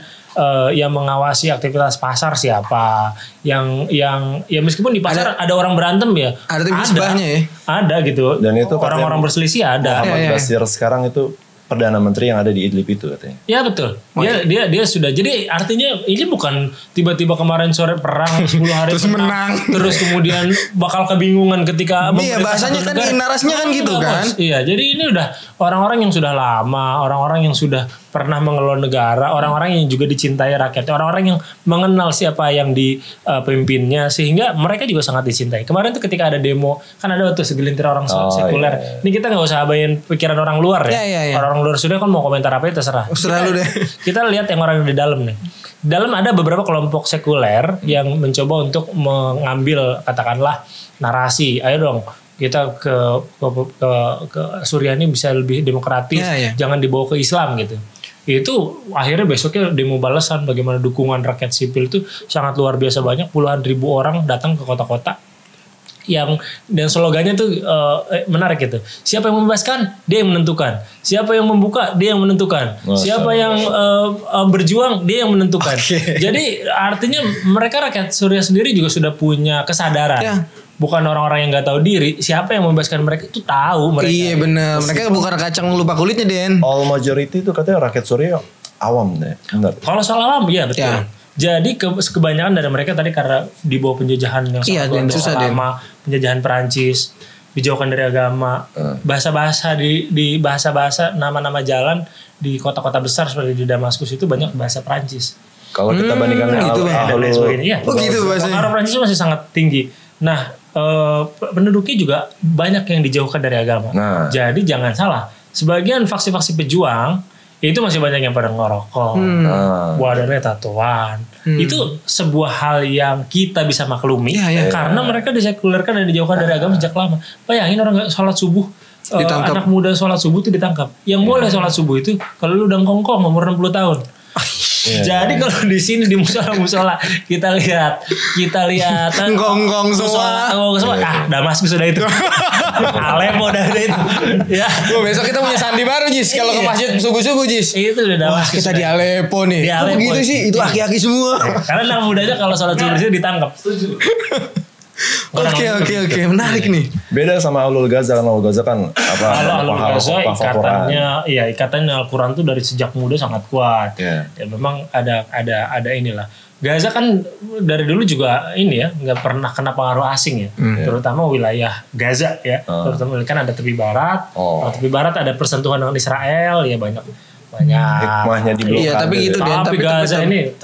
yang mengawasi aktivitas pasar siapa, yang ya meskipun di pasar ada orang berantem ya, ada tim sebahnya ya, ada gitu. Dan itu orang-orang berselisih ada. Muhammad Bashir sekarang itu Perdana Menteri yang ada di Idlib itu katanya. Ya betul. Dia sudah. Jadi artinya ini bukan tiba-tiba kemarin sore perang 10 hari terus menang. Terus kemudian bakal kebingungan ketika bahasanya kan narasinya kan gitu kan. Iya, jadi ini udah orang-orang yang sudah lama, orang-orang yang sudah pernah mengelola negara, orang-orang yang juga dicintai rakyat, orang-orang yang mengenal siapa yang dipimpinnya, sehingga mereka juga sangat dicintai. Kemarin tuh ketika ada demo, kan ada tuh segelintir orang sekuler. Ini kita nggak usah abain pikiran orang luar ya. Orang luar sudah kan mau komentar apa itu terserah. Lu deh. Kita lihat yang orang di dalam nih. Di dalam ada beberapa kelompok sekuler yang mencoba untuk mengambil katakanlah narasi. Ayo dong, kita ke Suriah ini bisa lebih demokratis, jangan dibawa ke Islam gitu. Itu akhirnya besoknya demo balasan bagaimana dukungan rakyat sipil itu sangat luar biasa banyak, puluhan ribu orang datang ke kota-kota dan slogannya tuh menarik gitu. Siapa yang membebaskan, dia yang menentukan. Siapa yang membuka, dia yang menentukan. Siapa yang berjuang, dia yang menentukan. Jadi artinya mereka rakyat Suriah sendiri juga sudah punya kesadaran. Bukan orang-orang yang nggak tahu diri. Siapa yang membebaskan mereka itu tahu mereka. Iya benar. Mereka bukan kacang lupa kulitnya, Den. All majority itu katanya rakyat Suriah awam deh. Benar. Kalau soal awam, iya betul. Ya. Jadi kebanyakan dari mereka tadi karena di bawah penjajahan yang sangat lama, penjajahan Perancis, dijauhkan dari agama, bahasa-bahasa di bahasa-bahasa nama-nama jalan di kota-kota besar seperti di Damaskus itu banyak bahasa Perancis. Kalau kita bandingkan gitu dan lain sebagainya. Oh gitu bahasanya. Karena Perancis masih sangat tinggi. Nah, penduduknya juga banyak yang dijauhkan dari agama. Jadi jangan salah, sebagian faksi-faksi pejuang itu masih banyak yang pada ngerokok, badannya tatoan. Itu sebuah hal yang kita bisa maklumi karena mereka disekulerkan dan dijauhkan dari agama sejak lama. Bayangin orang nggak sholat subuh, anak muda sholat subuh itu ditangkap. Yang boleh sholat subuh itu kalau lu udah kongkong umur 60 tahun. Jadi kalau di sini di musola kita lihat gonggong semua. Damaskus sudah itu. Aleppo udah itu. Ya. Besok kita punya sandi baru Jis kalau ke masjid subuh-subuh Jis. Itu udah Damaskus. Kita di Aleppo nih. Di Aleppo. Begitu sih, itu aki-aki semua. Karena anak mudanya kalau sholat subuh itu ditangkap. Oke, menarik nih. Beda sama Ahlul Ghaza, kan Ahlul Ghaza kan Ahlul Ghaza ikatannya Al-Quran tuh dari sejak muda sangat kuat. Ya memang ada inilah. Gaza kan dari dulu juga ini ya, nggak pernah kena pengaruh asing ya, terutama wilayah Gaza ya, terutama kan ada tepi barat, tepi barat ada persentuhan dengan Israel ya banyak hikmahnya di blokade. Iya tapi gitu deh. Tapi Gaza ini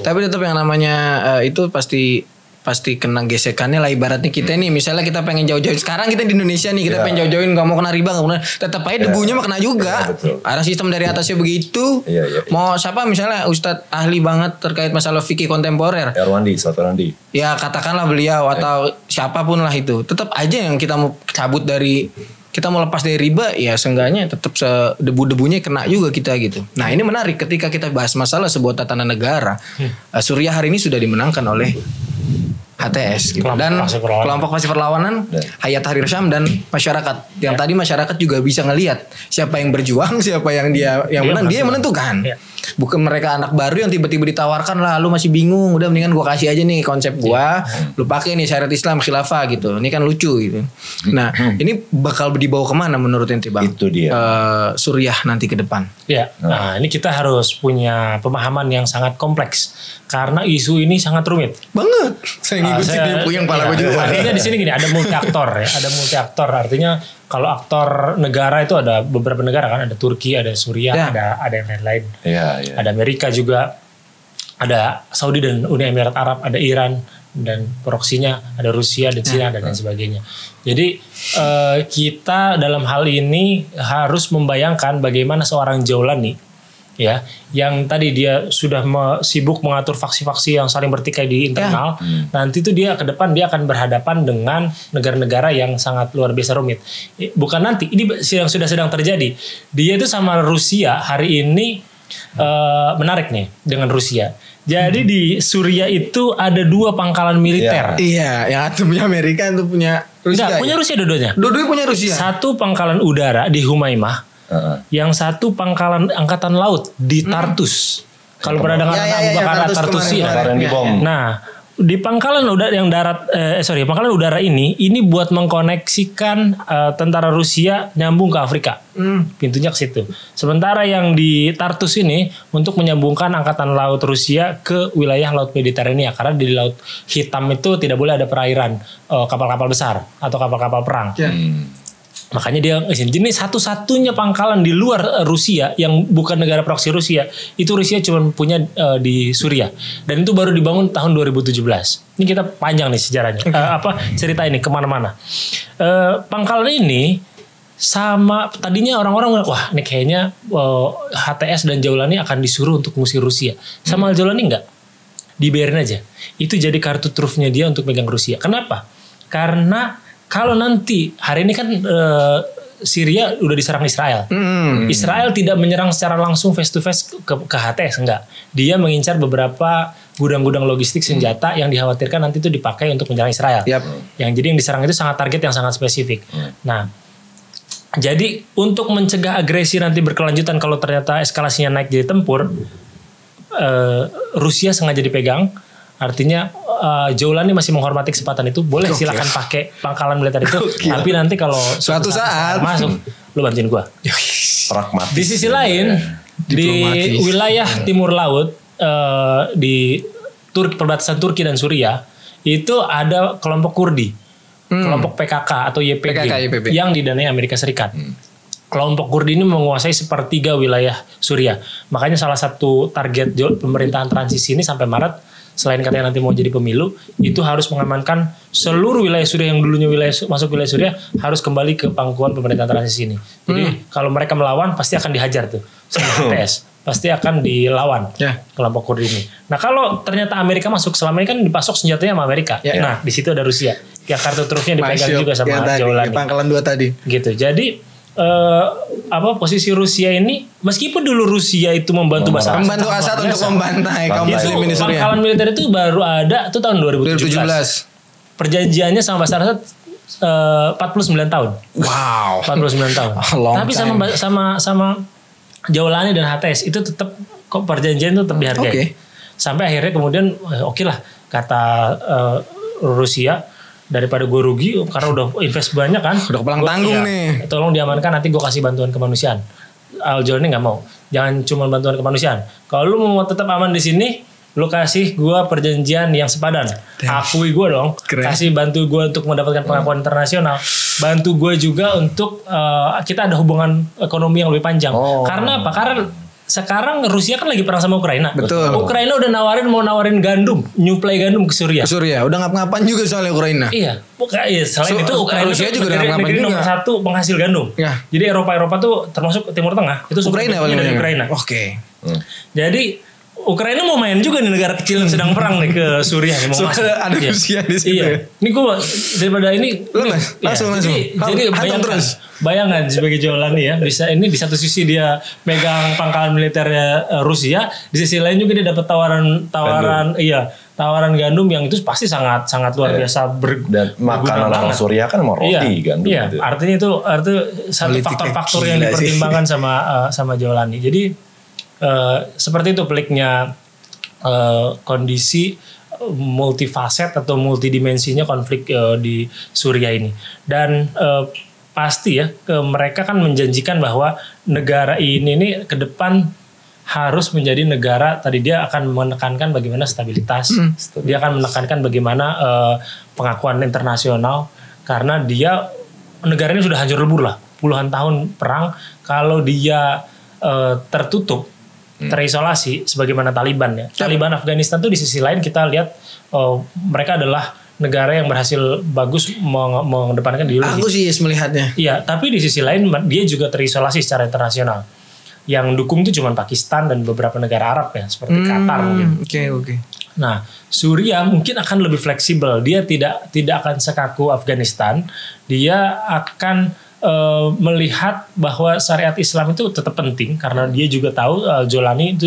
tapi tetap yang namanya itu pasti kena gesekannya lah. Ibaratnya kita nih misalnya kita pengen jauh-jauh sekarang kita di Indonesia nih kita pengen jauh-jauhin nggak mau kena riba nggak mau tetap aja debunya mah kena juga. Ada sistem dari atasnya begitu. Mau siapa misalnya Ustadz ahli banget terkait masalah fikih kontemporer Erwandi ya katakanlah beliau atau siapapun lah itu tetap aja yang kita mau cabut dari kita mau lepas dari riba ya seenggaknya tetap debu-debunya kena juga kita gitu. Nah ini menarik ketika kita bahas masalah sebuah tatanan negara. Suriah hari ini sudah dimenangkan oleh HTS gitu. Dan kelompok pasti perlawanan Hayat Tahrir Syam dan masyarakat yang tadi masyarakat juga bisa ngelihat siapa yang berjuang, siapa yang dia menang, dia menentukan. Bukan mereka anak baru yang tiba-tiba ditawarkan lah lu masih bingung, udah mendingan gua kasih aja nih konsep gua, lu pakai nih syariat Islam khilafah gitu. Ini kan lucu gitu. Nah, ini bakal dibawa kemana menurut ente Bang? Itu dia. Suriah nanti ke depan. Ya. Nah, ini kita harus punya pemahaman yang sangat kompleks karena isu ini sangat rumit. Banget. Saya ngikutin dia puyeng pala gue juga. Artinya di sini gini, ada multi aktor ya, ada multi aktor. Artinya kalau aktor negara itu ada beberapa negara kan, ada Turki, ada Suriah, ada yang lain-lain. Ada Amerika juga, ada Saudi dan Uni Emirat Arab, ada Iran dan proksinya, ada Rusia dan Cina dan lain sebagainya. Jadi kita dalam hal ini harus membayangkan bagaimana seorang Jaulani ya, yang tadi dia sudah sibuk mengatur faksi-faksi yang saling bertikai di internal, nanti itu dia ke depan dia akan berhadapan dengan negara-negara yang sangat luar biasa rumit. Bukan nanti, ini yang sudah sedang terjadi. Dia itu sama Rusia hari ini menarik nih dengan Rusia. Jadi di Suriah itu ada 2 pangkalan militer. Iya, yang satu punya Amerika, itu punya Rusia. Punya Rusia dua-duanya. Dua-duanya punya Rusia. Satu pangkalan udara di Humaimah. Yang satu pangkalan angkatan laut di Tartus. Kalau pernah dengar Abu Bakar Tartus ya. Nah, di pangkalan udara yang pangkalan udara ini buat mengkoneksikan tentara Rusia nyambung ke Afrika. Pintunya ke situ. Sementara yang di Tartus ini untuk menyambungkan angkatan laut Rusia ke wilayah Laut Mediterania karena di Laut Hitam itu tidak boleh ada perairan kapal-kapal besar atau kapal-kapal perang. Makanya dia jenis satu-satunya pangkalan di luar Rusia yang bukan negara proksi Rusia itu Rusia cuma punya di Suriah dan itu baru dibangun tahun 2017. Ini kita panjang nih sejarahnya. Cerita ini kemana-mana. Pangkalan ini sama tadinya orang-orang wah ini kayaknya HTS dan Jaulani akan disuruh untuk mengusir Rusia. Sama Jaulani enggak, dibiarin aja. Itu jadi kartu trufnya dia untuk megang Rusia. Kenapa? Karena kalau nanti hari ini kan Syria udah diserang Israel. Israel tidak menyerang secara langsung face to face ke HTS, enggak. Dia mengincar beberapa gudang-gudang logistik senjata yang dikhawatirkan nanti itu dipakai untuk menyerang Israel. Yang jadi yang diserang itu sangat target yang sangat spesifik. Nah, jadi untuk mencegah agresi nanti berkelanjutan kalau ternyata eskalasinya naik jadi tempur, Rusia sengaja dipegang. Artinya Jolani masih menghormati kesempatan itu. Boleh silakan pakai pangkalan militer itu. Tapi nanti kalau suatu saat masuk, lu bantuin gua. Pragmatis. Di sisi lain, di wilayah timur laut, di perbatasan Turki dan Suriah, itu ada kelompok Kurdi, kelompok PKK atau YPG yang didanai Amerika Serikat. Kelompok Kurdi ini menguasai sepertiga wilayah Suriah. Makanya salah satu target pemerintahan transisi ini sampai Maret, selain katanya nanti mau jadi pemilu, itu harus mengamankan seluruh wilayah Suriah yang dulunya masuk wilayah Suriah harus kembali ke pangkuan pemerintahan transisi ini. Jadi kalau mereka melawan pasti akan dihajar tuh sama HTS. Pasti akan dilawan kelompok Kurdi ini. Nah kalau ternyata Amerika masuk, selama ini kan dipasok senjatanya sama Amerika. Nah di situ ada Rusia. Ya kartu trufnya dipegang juga sama Jolani. Pangkalan 2 tadi. Gitu. Jadi posisi Rusia ini, meskipun dulu Rusia itu membantu Asad untuk membantai kaum muslimin di Suriah. Pangkalan militer itu baru ada tuh tahun 2017. Perjanjiannya sama Bashar Assad 49 tahun. Wow. 49 tahun. Tapi sama Jolani dan HTS itu tetap kok perjanjian itu tetap dihargai. Sampai akhirnya kemudian oke lah kata Rusia, daripada gue rugi karena udah invest banyak kan, udah kepalang tanggung nih, tolong diamankan, nanti gue kasih bantuan kemanusiaan. Al-Jolani nggak mau, jangan cuma bantuan kemanusiaan, kalau lu mau tetap aman di sini, lu kasih gue perjanjian yang sepadan. Akui gue dong. Kasih bantu gue untuk mendapatkan pengakuan internasional, bantu gue juga untuk kita ada hubungan ekonomi yang lebih panjang. Karena apa? Karena sekarang Rusia kan lagi perang sama Ukraina. Betul. Ukraina udah mau nawarin gandum, nyuplai gandum ke Suriah. Udah ngap-ngapan juga soalnya Ukraina. Iya. Selain itu Ukraina Rusia juga udah ngap-ngapan juga. Nomor 1 penghasil gandum. Ya. Jadi Eropa tuh termasuk Timur Tengah itu Ukraina dari Ukraina. Oke. Jadi Ukraina mau main juga di negara kecil yang sedang perang nih ke Suriah nih, mau masuk. Ada Rusia di situ. Iya. Ini gue daripada ini langsung. Jadi bayangkan sebagai Jolani ya, bisa ini di satu sisi dia megang pangkalan militernya Rusia, di sisi lain juga dia dapat tawaran gandum yang itu pasti sangat luar biasa dan makanan orang Suriah kan mau roti gandum. Iya, gitu. Artinya itu satu faktor-faktor yang dipertimbangkan sama Jolani. Jadi seperti itu peliknya kondisi multifaset atau multidimensinya konflik di Suriah ini. Dan pasti ya mereka kan menjanjikan bahwa negara ini nih ke depan harus menjadi negara, tadi dia akan menekankan bagaimana stabilitas, dia akan menekankan bagaimana pengakuan internasional, karena dia negara ini sudah hancur lebur lah, puluhan tahun perang. Kalau dia tertutup, terisolasi sebagaimana Taliban ya. Taliban Afghanistan tuh di sisi lain kita lihat mereka adalah negara yang berhasil bagus mengedepankan diri. Aku sih melihatnya. Iya, tapi di sisi lain dia juga terisolasi secara internasional. Yang dukung itu cuma Pakistan dan beberapa negara Arab ya, seperti Qatar mungkin. Oke. Nah, Suriah mungkin akan lebih fleksibel. Dia tidak akan sekaku Afghanistan. Dia akan melihat bahwa syariat Islam itu tetap penting, karena dia juga tahu Jolani itu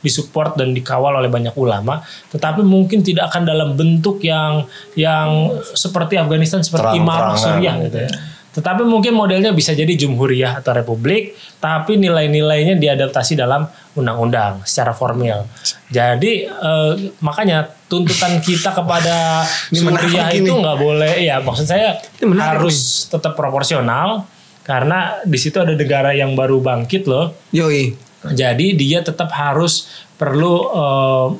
disupport dan dikawal oleh banyak ulama, tetapi mungkin tidak akan dalam bentuk yang seperti Afghanistan, seperti Imam Suriah gitu ya. Tetapi mungkin modelnya bisa jadi jumhuriyah atau republik, tapi nilai-nilainya diadaptasi dalam undang-undang secara formal. Jadi makanya tuntutan kita kepada Suriah itu nggak boleh, ya maksud saya harus tetap proporsional, karena di situ ada negara yang baru bangkit loh. Yoi. Jadi dia tetap harus perlu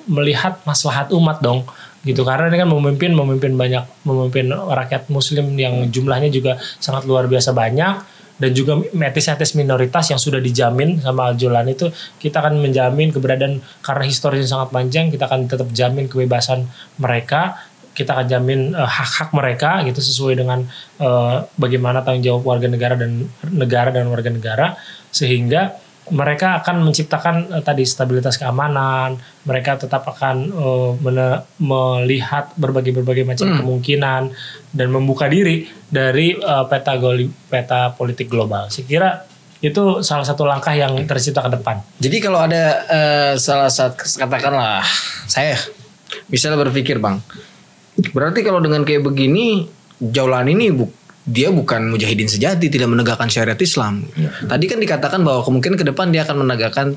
melihat maslahat umat dong. Gitu, karena ini kan memimpin rakyat muslim yang jumlahnya juga sangat luar biasa banyak, dan juga etnis minoritas yang sudah dijamin sama Al-Jolani itu kita akan menjamin keberadaan, karena historisnya sangat panjang, kita akan tetap jamin kebebasan mereka, kita akan jamin hak-hak mereka gitu sesuai dengan bagaimana tanggung jawab warga negara dan warga negara, sehingga mereka akan menciptakan tadi stabilitas keamanan, mereka tetap akan melihat berbagai macam kemungkinan dan membuka diri dari peta politik global. Saya kira itu salah satu langkah yang tercipta ke depan. Jadi kalau ada salah satu, katakanlah saya misalnya berpikir Bang, berarti kalau dengan kayak begini Jaulan ini dia bukan mujahidin sejati, tidak menegakkan syariat Islam. Tadi kan dikatakan bahwa kemungkinan ke depan dia akan menegakkan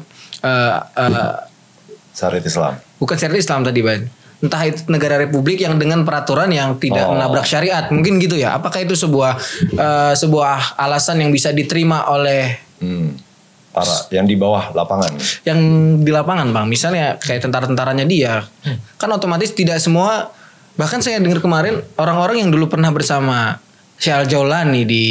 syariat Islam. Bukan syariat Islam tadi Bang. Entah itu negara republik yang dengan peraturan yang tidak menabrak syariat, mungkin gitu ya. Apakah itu sebuah alasan yang bisa diterima oleh para yang di bawah lapangan? Yang di lapangan Bang, misalnya kayak tentara-tentaranya dia, kan otomatis tidak semua. Bahkan saya dengar kemarin orang-orang yang dulu pernah bersama Syekh Al-Jaulani di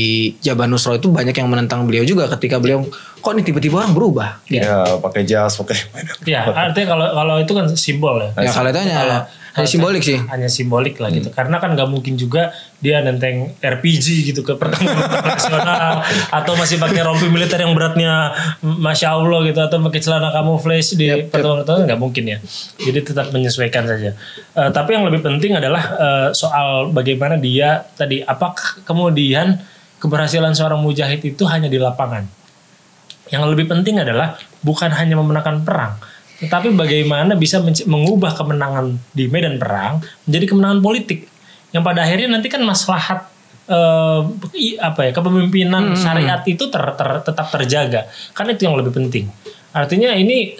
Jabal Nusra itu banyak yang menentang beliau juga ketika beliau kok ini tiba-tiba orang berubah. Ya, pakai jas, pakai. Ya, artinya kalau itu kan simbol ya. Ya kalau itu hanya simbolik sih. Hanya simbolik lah gitu. Karena kan nggak mungkin juga dia nenteng RPG gitu ke pertempuran internasional atau masih pakai rompi militer yang beratnya Masya Allah gitu atau pakai celana camouflage di pertempuran internasional, nggak mungkin ya. Jadi tetap menyesuaikan saja. Tapi yang lebih penting adalah soal bagaimana dia tadi, apakah kemudian keberhasilan seorang mujahid itu hanya di lapangan. Yang lebih penting adalah bukan hanya memenangkan perang, tetapi bagaimana bisa mengubah kemenangan di medan perang menjadi kemenangan politik. Yang pada akhirnya nanti kan maslahat kepemimpinan syariat itu tetap terjaga. Kan itu yang lebih penting. Artinya ini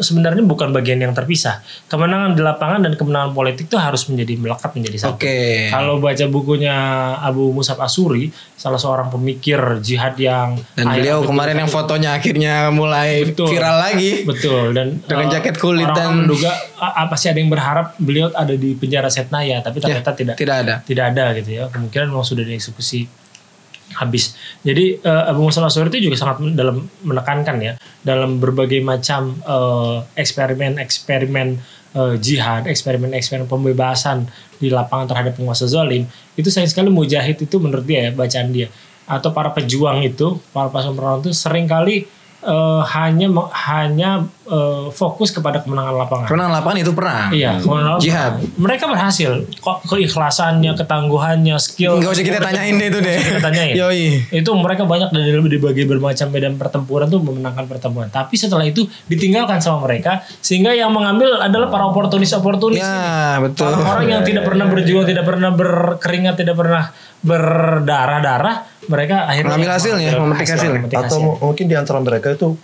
sebenarnya bukan bagian yang terpisah. Kemenangan di lapangan dan kemenangan politik itu harus melekat menjadi satu. Kalau baca bukunya Abu Musab Asy'ari, salah seorang pemikir jihad yang dan beliau kemarin yang fotonya akhirnya mulai viral lagi. Betul. Dan dengan jaket kulit dan menduga pasti ada yang berharap beliau ada di penjara Setnaya, tapi ternyata tidak ada gitu ya. Kemungkinan memang sudah dieksekusi habis. Jadi Abu Musab Asy'ari itu juga sangat dalam menekankan ya dalam berbagai macam eksperimen jihad, eksperimen pembebasan di lapangan terhadap penguasa zalim. Itu sayang sekali mujahid itu menurut dia ya, bacaan dia atau para pejuang itu, para pasukan perang itu seringkali hanya fokus kepada kemenangan lapangan. Kemenangan lapangan itu perang. Iya, jihad. Mereka berhasil. Kok keikhlasannya, ketangguhannya, skill. Enggak usah kita tanyain deh itu deh. Kita tanyain. Yoi. Itu mereka banyak dari berbagai bermacam medan pertempuran tuh memenangkan pertempuran. Tapi setelah itu ditinggalkan sama mereka sehingga yang mengambil adalah para oportunis. Ya, betul. Orang yang tidak pernah berjuang, tidak pernah berkeringat, tidak pernah berdarah-darah, mereka akhirnya mengambil hasilnya, memetik hasilnya. Atau mungkin di antara mereka itu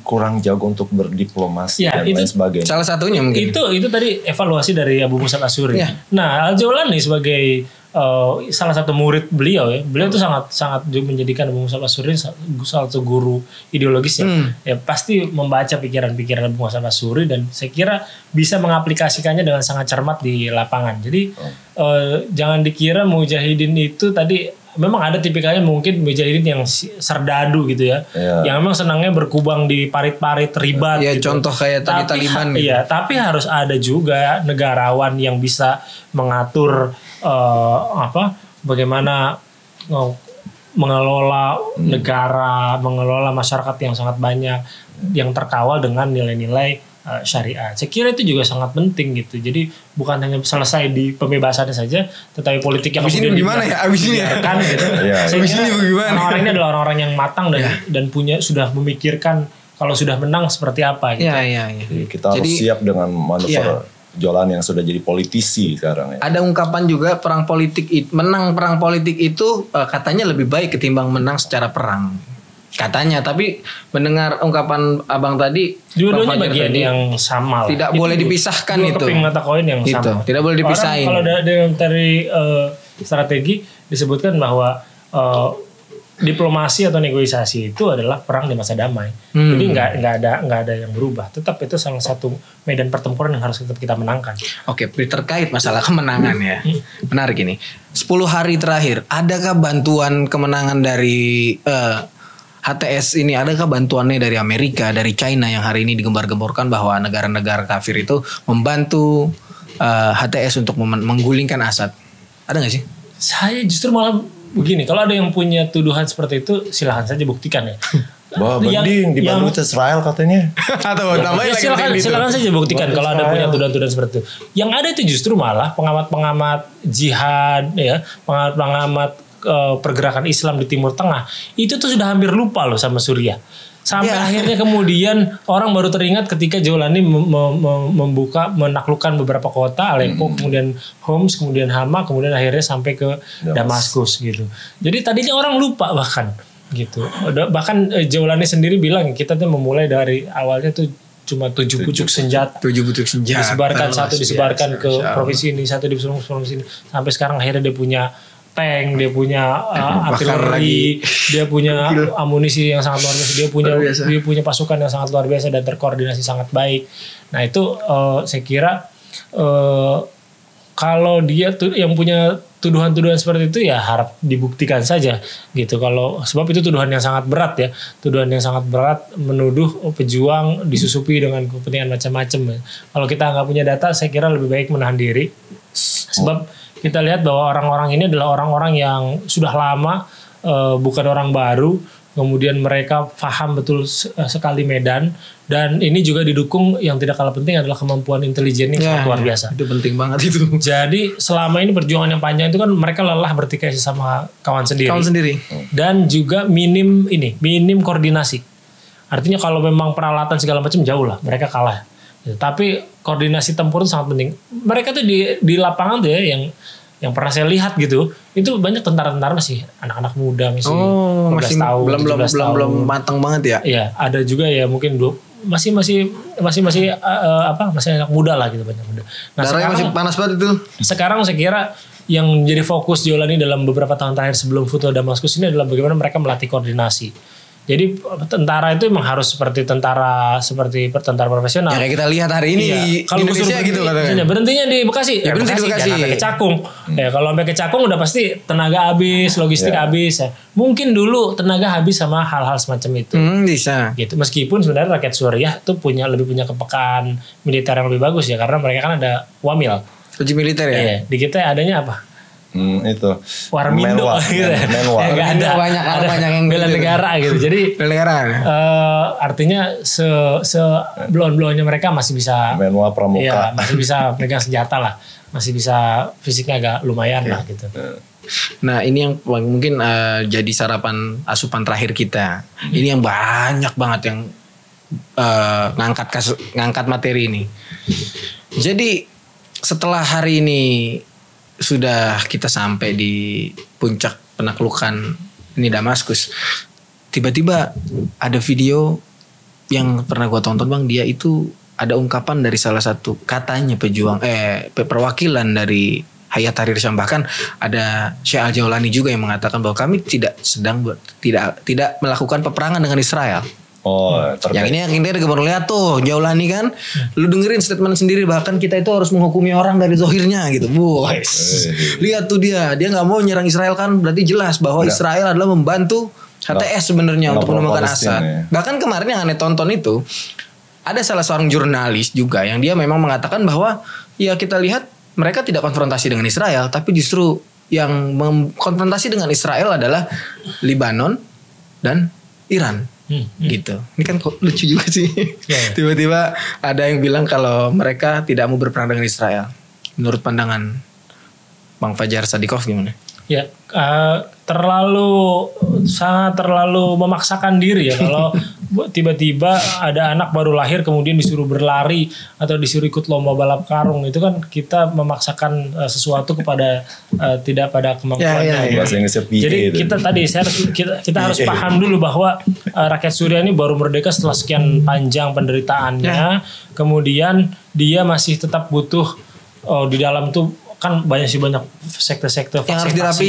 kurang jago untuk berdiplomasi dan lain sebagainya. Salah satunya mungkin. Itu tadi evaluasi dari Abu Musab Asy'ari. Nah, Al-Jaulani sebagai salah satu murid beliau ya. Beliau itu sangat menjadikan Abu Musab Asy'ari salah satu guru ideologisnya. Ya pasti membaca pikiran-pikiran Abu Musab Asy'ari dan saya kira bisa mengaplikasikannya dengan sangat cermat di lapangan. Jadi jangan dikira mujahidin itu tadi memang ada tipikalnya mungkin mujahidin yang serdadu gitu ya. Yang memang senangnya berkubang di parit-parit ribat ya, gitu. Contoh kayak tadi Taliban gitu. Iya, tapi harus ada juga negarawan yang bisa mengatur bagaimana mengelola negara, mengelola masyarakat yang sangat banyak yang terkawal dengan nilai-nilai syariat. Saya kira itu juga sangat penting gitu. Jadi bukan hanya selesai di pembebasannya saja, tetapi politik yang abis ini gimana ya? Abis ini kan gitu. Abis ini bagaimana? Orang-orang ini adalah orang-orang yang matang dan sudah memikirkan kalau sudah menang seperti apa gitu. Iya. Jadi kita harus siap dengan manuver Jolan yang sudah jadi politisi sekarang ya. Ada ungkapan juga menang perang politik itu katanya lebih baik ketimbang menang secara perang. Katanya, tapi mendengar ungkapan abang tadi, dua-duanya bagian yang sama. Tidak boleh dipisahkan itu. Dua keping mata koin yang sama. Tidak boleh dipisahin. Kalau dari strategi disebutkan bahwa diplomasi atau negosiasi itu adalah perang di masa damai. Jadi nggak ada yang berubah. Tetap itu salah satu medan pertempuran yang harus tetap kita menangkan. Oke, terkait masalah kemenangan ya. Menarik ini. 10 hari terakhir, adakah bantuan kemenangan dari HTS ini, adakah bantuannya dari Amerika, dari China yang hari ini digembar-gemborkan bahwa negara-negara kafir itu membantu HTS untuk menggulingkan Assad? Ada nggak sih? Saya justru malah begini, kalau ada yang punya tuduhan seperti itu silahkan saja buktikan ya. Wah, banding di Bandung Israel katanya. Atau tambahin lagi. Silakan saja buktikan kalau Anda punya tuduhan-tuduhan seperti itu. Yang ada itu justru malah pengamat-pengamat jihad ya, pengamat-pengamat pergerakan Islam di Timur Tengah itu tuh sudah hampir lupa loh sama Suriah. Sampai akhirnya kemudian orang baru teringat ketika Jawlani menaklukkan beberapa kota, Aleppo, kemudian Homs, kemudian Hama, kemudian akhirnya sampai ke Damaskus gitu. Jadi tadinya orang lupa bahkan gitu. Bahkan Jawlani sendiri bilang kita tuh memulai dari awalnya tuh cuma 7 pucuk senjata. 7 pucuk senjata. Disebarkan ke provinsi ini, satu di provinsi ini. Sampai sekarang akhirnya dia punya tank, dia punya artileri, dia punya amunisi yang sangat luar biasa, dia punya pasukan yang sangat luar biasa dan terkoordinasi sangat baik. Nah itu saya kira kalau dia yang punya tuduhan-tuduhan seperti itu ya harap dibuktikan saja gitu. Kalau sebab itu tuduhan yang sangat berat ya, tuduhan yang sangat berat menuduh pejuang disusupi dengan kepentingan macam-macam. Kalau kita nggak punya data, saya kira lebih baik menahan diri. Sebab kita lihat bahwa orang-orang ini adalah orang-orang yang sudah lama, bukan orang baru. Kemudian mereka paham betul sekali medan, dan ini juga didukung yang tidak kalah penting adalah kemampuan intelijen yang sangat luar biasa. Itu penting banget itu. Jadi selama ini perjuangan yang panjang itu kan mereka lelah bertikai sesama kawan sendiri. Dan juga minim koordinasi. Artinya kalau memang peralatan segala macam jauh lah mereka kalah. Tapi koordinasi tempur itu sangat penting. Mereka tuh di lapangan tuh ya yang pernah saya lihat gitu, itu banyak tentara-tentara masih anak-anak muda masih 15 tahun, belum matang banget ya. Iya, ada juga ya mungkin masih anak muda lah gitu, banyak muda. Nah, darahnya masih panas banget itu. Sekarang saya kira yang menjadi fokus Jawlani dalam beberapa tahun terakhir sebelum foto Damaskus ini adalah bagaimana mereka melatih koordinasi. Jadi tentara itu memang harus seperti tentara profesional. Ya kayak kita lihat hari ini di Indonesia gitu katanya. Berhentinya di Bekasi. Ya berhenti di Bekasi. Jangan sampai ke Cakung. Ya kalau sampai ke Cakung udah pasti tenaga habis, logistik habis. Ya. Mungkin dulu tenaga habis sama hal-hal semacam itu. Bisa. Gitu. Meskipun sebenarnya rakyat Suriah itu lebih punya kepekaan militer yang lebih bagus ya, karena mereka kan ada Wamil. Uji militer ya. Iya. Di kita adanya apa? Itu Warmindo gitu. Nggak ada banyak yang bela negara gitu. Jadi bela negara. Artinya blon-blonnya mereka masih bisa Menwa Pramuka. Iya, masih bisa pegang senjata lah. Masih bisa fisiknya agak lumayan lah gitu. Nah, ini yang mungkin jadi asupan terakhir kita. Ini yang banyak banget yang ngangkat materi ini. Jadi setelah hari ini sudah kita sampai di puncak penaklukan ini Damaskus, tiba-tiba ada video yang pernah gue tonton bang, dia itu ada ungkapan dari salah satu katanya perwakilan dari Hayat Tahrir Syam, bahkan ada Syekh Al-Jawlani juga yang mengatakan bahwa kami tidak melakukan peperangan dengan Israel. Yang ini yang kita baru lihat tuh Jawlani kan, lu dengerin statement sendiri, bahkan kita itu harus menghukumi orang dari zohirnya gitu. Lihat tuh dia nggak mau nyerang Israel kan, berarti jelas bahwa Israel adalah membantu HTS sebenarnya untuk menemukan Assad. Ya. Bahkan kemarin yang aneh tonton itu ada salah seorang jurnalis juga yang dia memang mengatakan bahwa ya kita lihat mereka tidak konfrontasi dengan Israel, tapi justru yang konfrontasi dengan Israel adalah Lebanon dan Iran. Gitu. Ini kan kok lucu juga sih. Tiba-tiba ada yang bilang kalau mereka tidak mau berperang dengan Israel. Menurut pandangan Bang Fajar Sadikov gimana? Ya, sangat terlalu memaksakan diri ya kalau tiba-tiba ada anak baru lahir kemudian disuruh berlari atau disuruh ikut lomba balap karung, itu kan kita memaksakan sesuatu kepada tidak pada kemampuannya. Jadi kita harus paham dulu bahwa rakyat Suriah ini baru merdeka setelah sekian panjang penderitaannya, kemudian dia masih tetap butuh di dalam tuh kan banyak sektor-sektor yang harus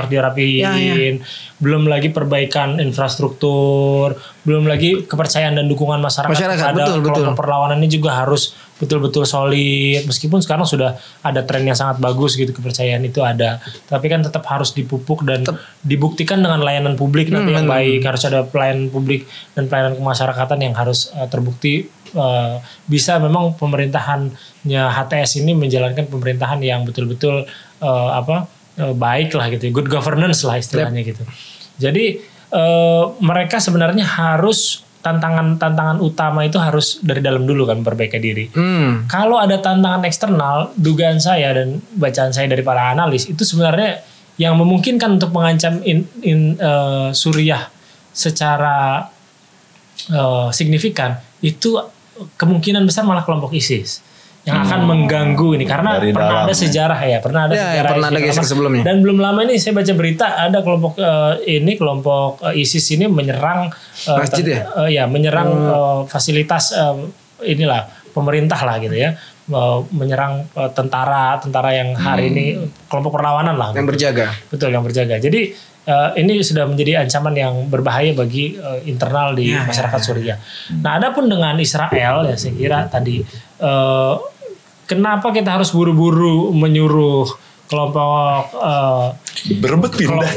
dirapihin. Belum lagi perbaikan infrastruktur, belum lagi kepercayaan dan dukungan masyarakat pada kelompok perlawanan ini juga harus betul-betul solid. Meskipun sekarang sudah ada tren yang sangat bagus gitu, kepercayaan itu ada, tapi kan tetap harus dipupuk dan dibuktikan dengan layanan publik nanti yang baik. Harus ada pelayanan publik dan pelayanan kemasyarakatan yang harus terbukti bisa memang pemerintahannya HTS ini menjalankan pemerintahan yang betul-betul baik lah gitu, good governance lah istilahnya gitu. Jadi mereka sebenarnya harus tantangan utama itu harus dari dalam dulu kan, perbaiki diri. Kalau ada tantangan eksternal, dugaan saya dan bacaan saya dari para analis itu sebenarnya yang memungkinkan untuk mengancam Suriah secara signifikan itu kemungkinan besar malah kelompok ISIS yang akan mengganggu ini karena pernah ada sejarah pernah ada kisah sebelumnya. Dan belum lama ini saya baca berita ada kelompok ISIS ini menyerang masjid menyerang fasilitas inilah pemerintah lah gitu ya, menyerang tentara yang hari ini kelompok perlawanan lah yang berjaga. Betul, yang berjaga. Jadi ini sudah menjadi ancaman yang berbahaya bagi internal di masyarakat Suriah. Nah, adapun dengan Israel ya saya kira tadi kenapa kita harus buru-buru menyuruh kelompok berebut pindah.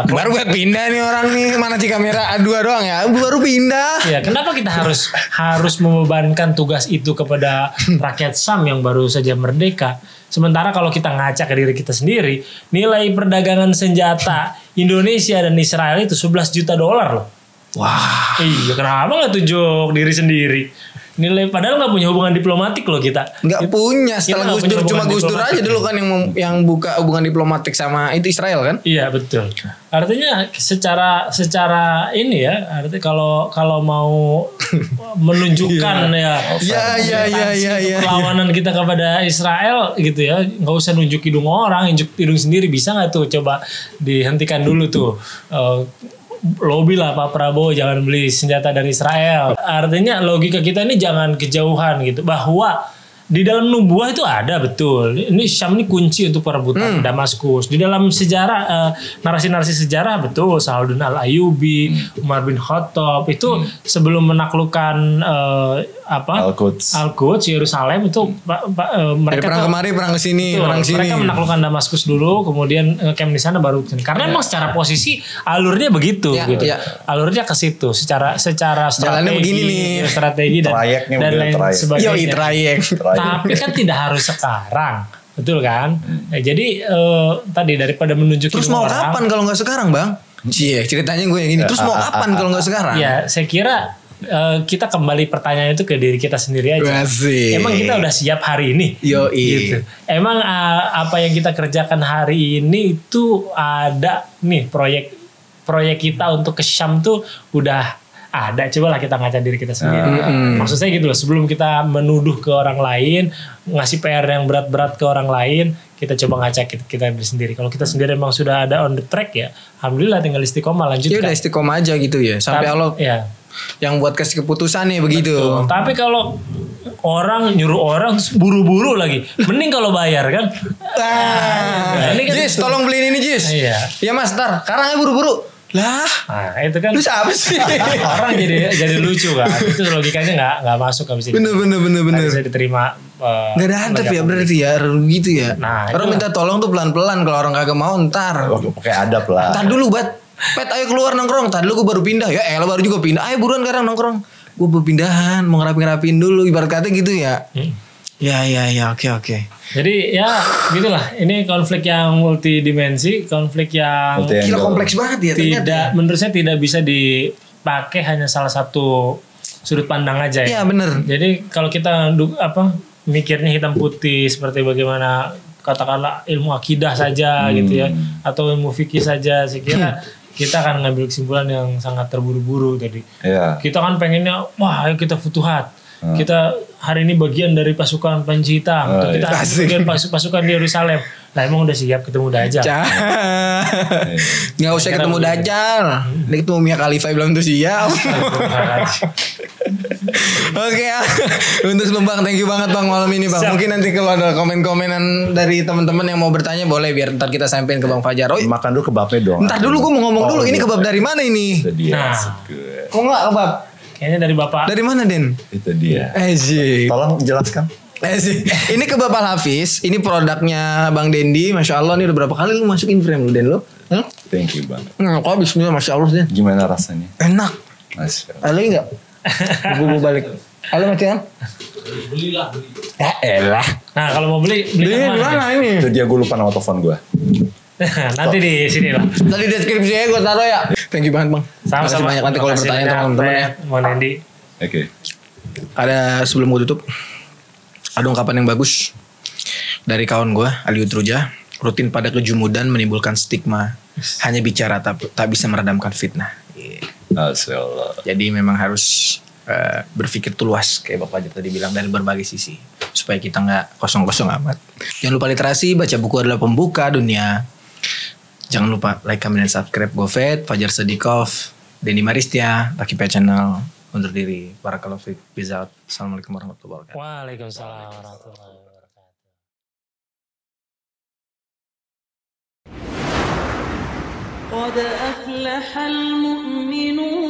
Baru buat pindah nih orang nih, mana sih kamera A2 doang ya, baru pindah. Ya, kenapa kita harus membebankan tugas itu kepada rakyat Syam yang baru saja merdeka? Sementara kalau kita ngaca ke diri kita sendiri, nilai perdagangan senjata Indonesia dan Israel itu $11 juta loh. Wah. Iya, kenapa nggak tunjuk diri sendiri? Nilai padahal nggak punya hubungan diplomatik loh kita. Nggak punya. Setelah Gus Dur, cuma Gus Dur aja dulu kan yang buka hubungan diplomatik sama itu Israel kan? Iya betul. Artinya secara ini ya, artinya kalau mau menunjukkan perlawanan kita kepada Israel gitu ya, nggak usah nunjuk hidung orang, nunjuk hidung sendiri bisa nggak tuh? Coba dihentikan dulu tuh. Lobby lah Pak Prabowo jangan beli senjata dari Israel. Artinya logika kita ini jangan kejauhan gitu, bahwa di dalam nubuah itu ada betul. Ini Syam ini kunci untuk perebutan Damaskus. Di dalam sejarah narasi-narasi sejarah betul Salahuddin Al-Ayyubi, Umar bin Khattab itu sebelum menaklukkan Al-Quds Yerusalem itu mereka perang kemari perang ke sini, perang sini. Mereka menaklukkan Damaskus dulu, kemudian camp di sana baru karena emang secara posisi alurnya begitu gitu. Alurnya ke situ secara strategi dan lain sebagainya. Trayek. Tapi kan tidak harus sekarang, betul kan? Jadi tadi daripada menunjukin terus mau orang, kapan kalau nggak sekarang, Bang? Ceritanya gue yang gini. Terus mau kapan kalau nggak sekarang? Ya, saya kira kita kembali pertanyaan itu ke diri kita sendiri aja. Emang kita udah siap hari ini? Gitu. Emang apa yang kita kerjakan hari ini itu ada nih proyek kita untuk ke Syam tuh udah ada, cobalah kita ngaca diri kita sendiri. Maksud saya gitu loh, sebelum kita menuduh ke orang lain, ngasih PR yang berat-berat ke orang lain, kita coba ngaca kita sendiri. Kalau kita sendiri memang sudah ada on the track ya, alhamdulillah tinggal istiqomah lanjutkan. Ya udah istiqomah aja gitu ya, sampai Allah yang buat kasih keputusan nih begitu. Betul. Tapi kalau orang nyuruh orang buru-buru lagi, mending kalau bayar kan. Ini kan Jis, tolong beliin ini Jis. Iya Mas, ntar karangnya buru-buru. Lah, nah itu kan lu siapa sih? Orang jadi lucu kan. Itu logikanya nggak masuk, nggak bisa. Bener. Bisa diterima. Nggak ada adab ya berarti ya, gitu ya. Nah, orang minta tolong tuh pelan-pelan, kalau orang kagak mau ntar. Pakai adab lah. Ntar dulu Pet ayo keluar nongkrong. Tadi dulu gue baru pindah. Ya elah baru juga pindah. Ayo buruan sekarang nongkrong. Gue berpindahan, mau ngerapin dulu. Ibarat kata gitu ya. Ya oke. Jadi ya gitulah. Ini konflik yang multidimensi, konflik yang gila kompleks banget ya ternyata. Menurut saya tidak bisa dipakai hanya salah satu sudut pandang aja ya. Iya benar. Jadi kalau kita mikirnya hitam putih seperti bagaimana katakanlah ilmu akidah saja gitu ya, atau ilmu fikih saja, saya kira kita akan ngambil kesimpulan yang sangat terburu-buru tadi. Kita kan pengennya wah ayo kita futuhat. Kita hari ini bagian dari pasukan Panji Hitam, atau kita bagian pasukan di Yerusalem. Lah emang udah siap ketemu Dajjal? Nggak usah ketemu Dajjal. Ini ketemu Mia Khalifa belum tuh siap. Oke, untuk sebelum Bang, thank you banget Bang malam ini Bang. Mungkin nanti kalau ada komen-komenan dari teman-teman yang mau bertanya boleh, biar ntar kita sampein ke Bang Fajar. Makan dulu kebabnya dong. Ntar dulu gue mau ngomong dulu, ini kebab dari mana ini? Nah, kok nggak kebab? Kayaknya dari Bapak. Dari mana Den? Itu dia. Tolong jelaskan. Ini kebab Al Hafiz. Ini produknya Bang Dendi. Masya Allah, ini udah berapa kali lu masukin frame lu Den lu? Thank you banget. Kok bismillah Masya Allah Den. Gimana rasanya? Enak. Masya Allah. Halo enggak? Gue balik. Halo Macian. Belilah. Ya elah. Nah kalau mau beli di mana ini? Itu dia, gue lupa nama telepon gue. Nanti di sini lah. Tadi deskripsinya gue taruh ya. Thank you banget Bang. Sama-sama. Banyak nanti kalau bertanya teman-teman ya. Mau Nendi. Oke. Ada sebelum gue tutup, ada ungkapan yang bagus dari kawan gue Ali Utruja. Rutin pada kejumudan menimbulkan stigma. Hanya bicara tak bisa meredamkan fitnah. Masyaallah. Jadi memang harus berpikir tuh luas kayak Bapak tadi bilang dari berbagai sisi supaya kita nggak kosong-kosong amat. Jangan lupa literasi, baca buku adalah pembuka dunia. Jangan lupa like, comment, dan subscribe GoFed, Fajar Sedikov, Denny Maristia, Lucky Pet Channel. Undur diri. Barakallahu fiik. Peace out. Assalamualaikum warahmatullahi wabarakatuh. Waalaikumsalam warahmatullahi wabarakatuh. قد أفلح المؤمنون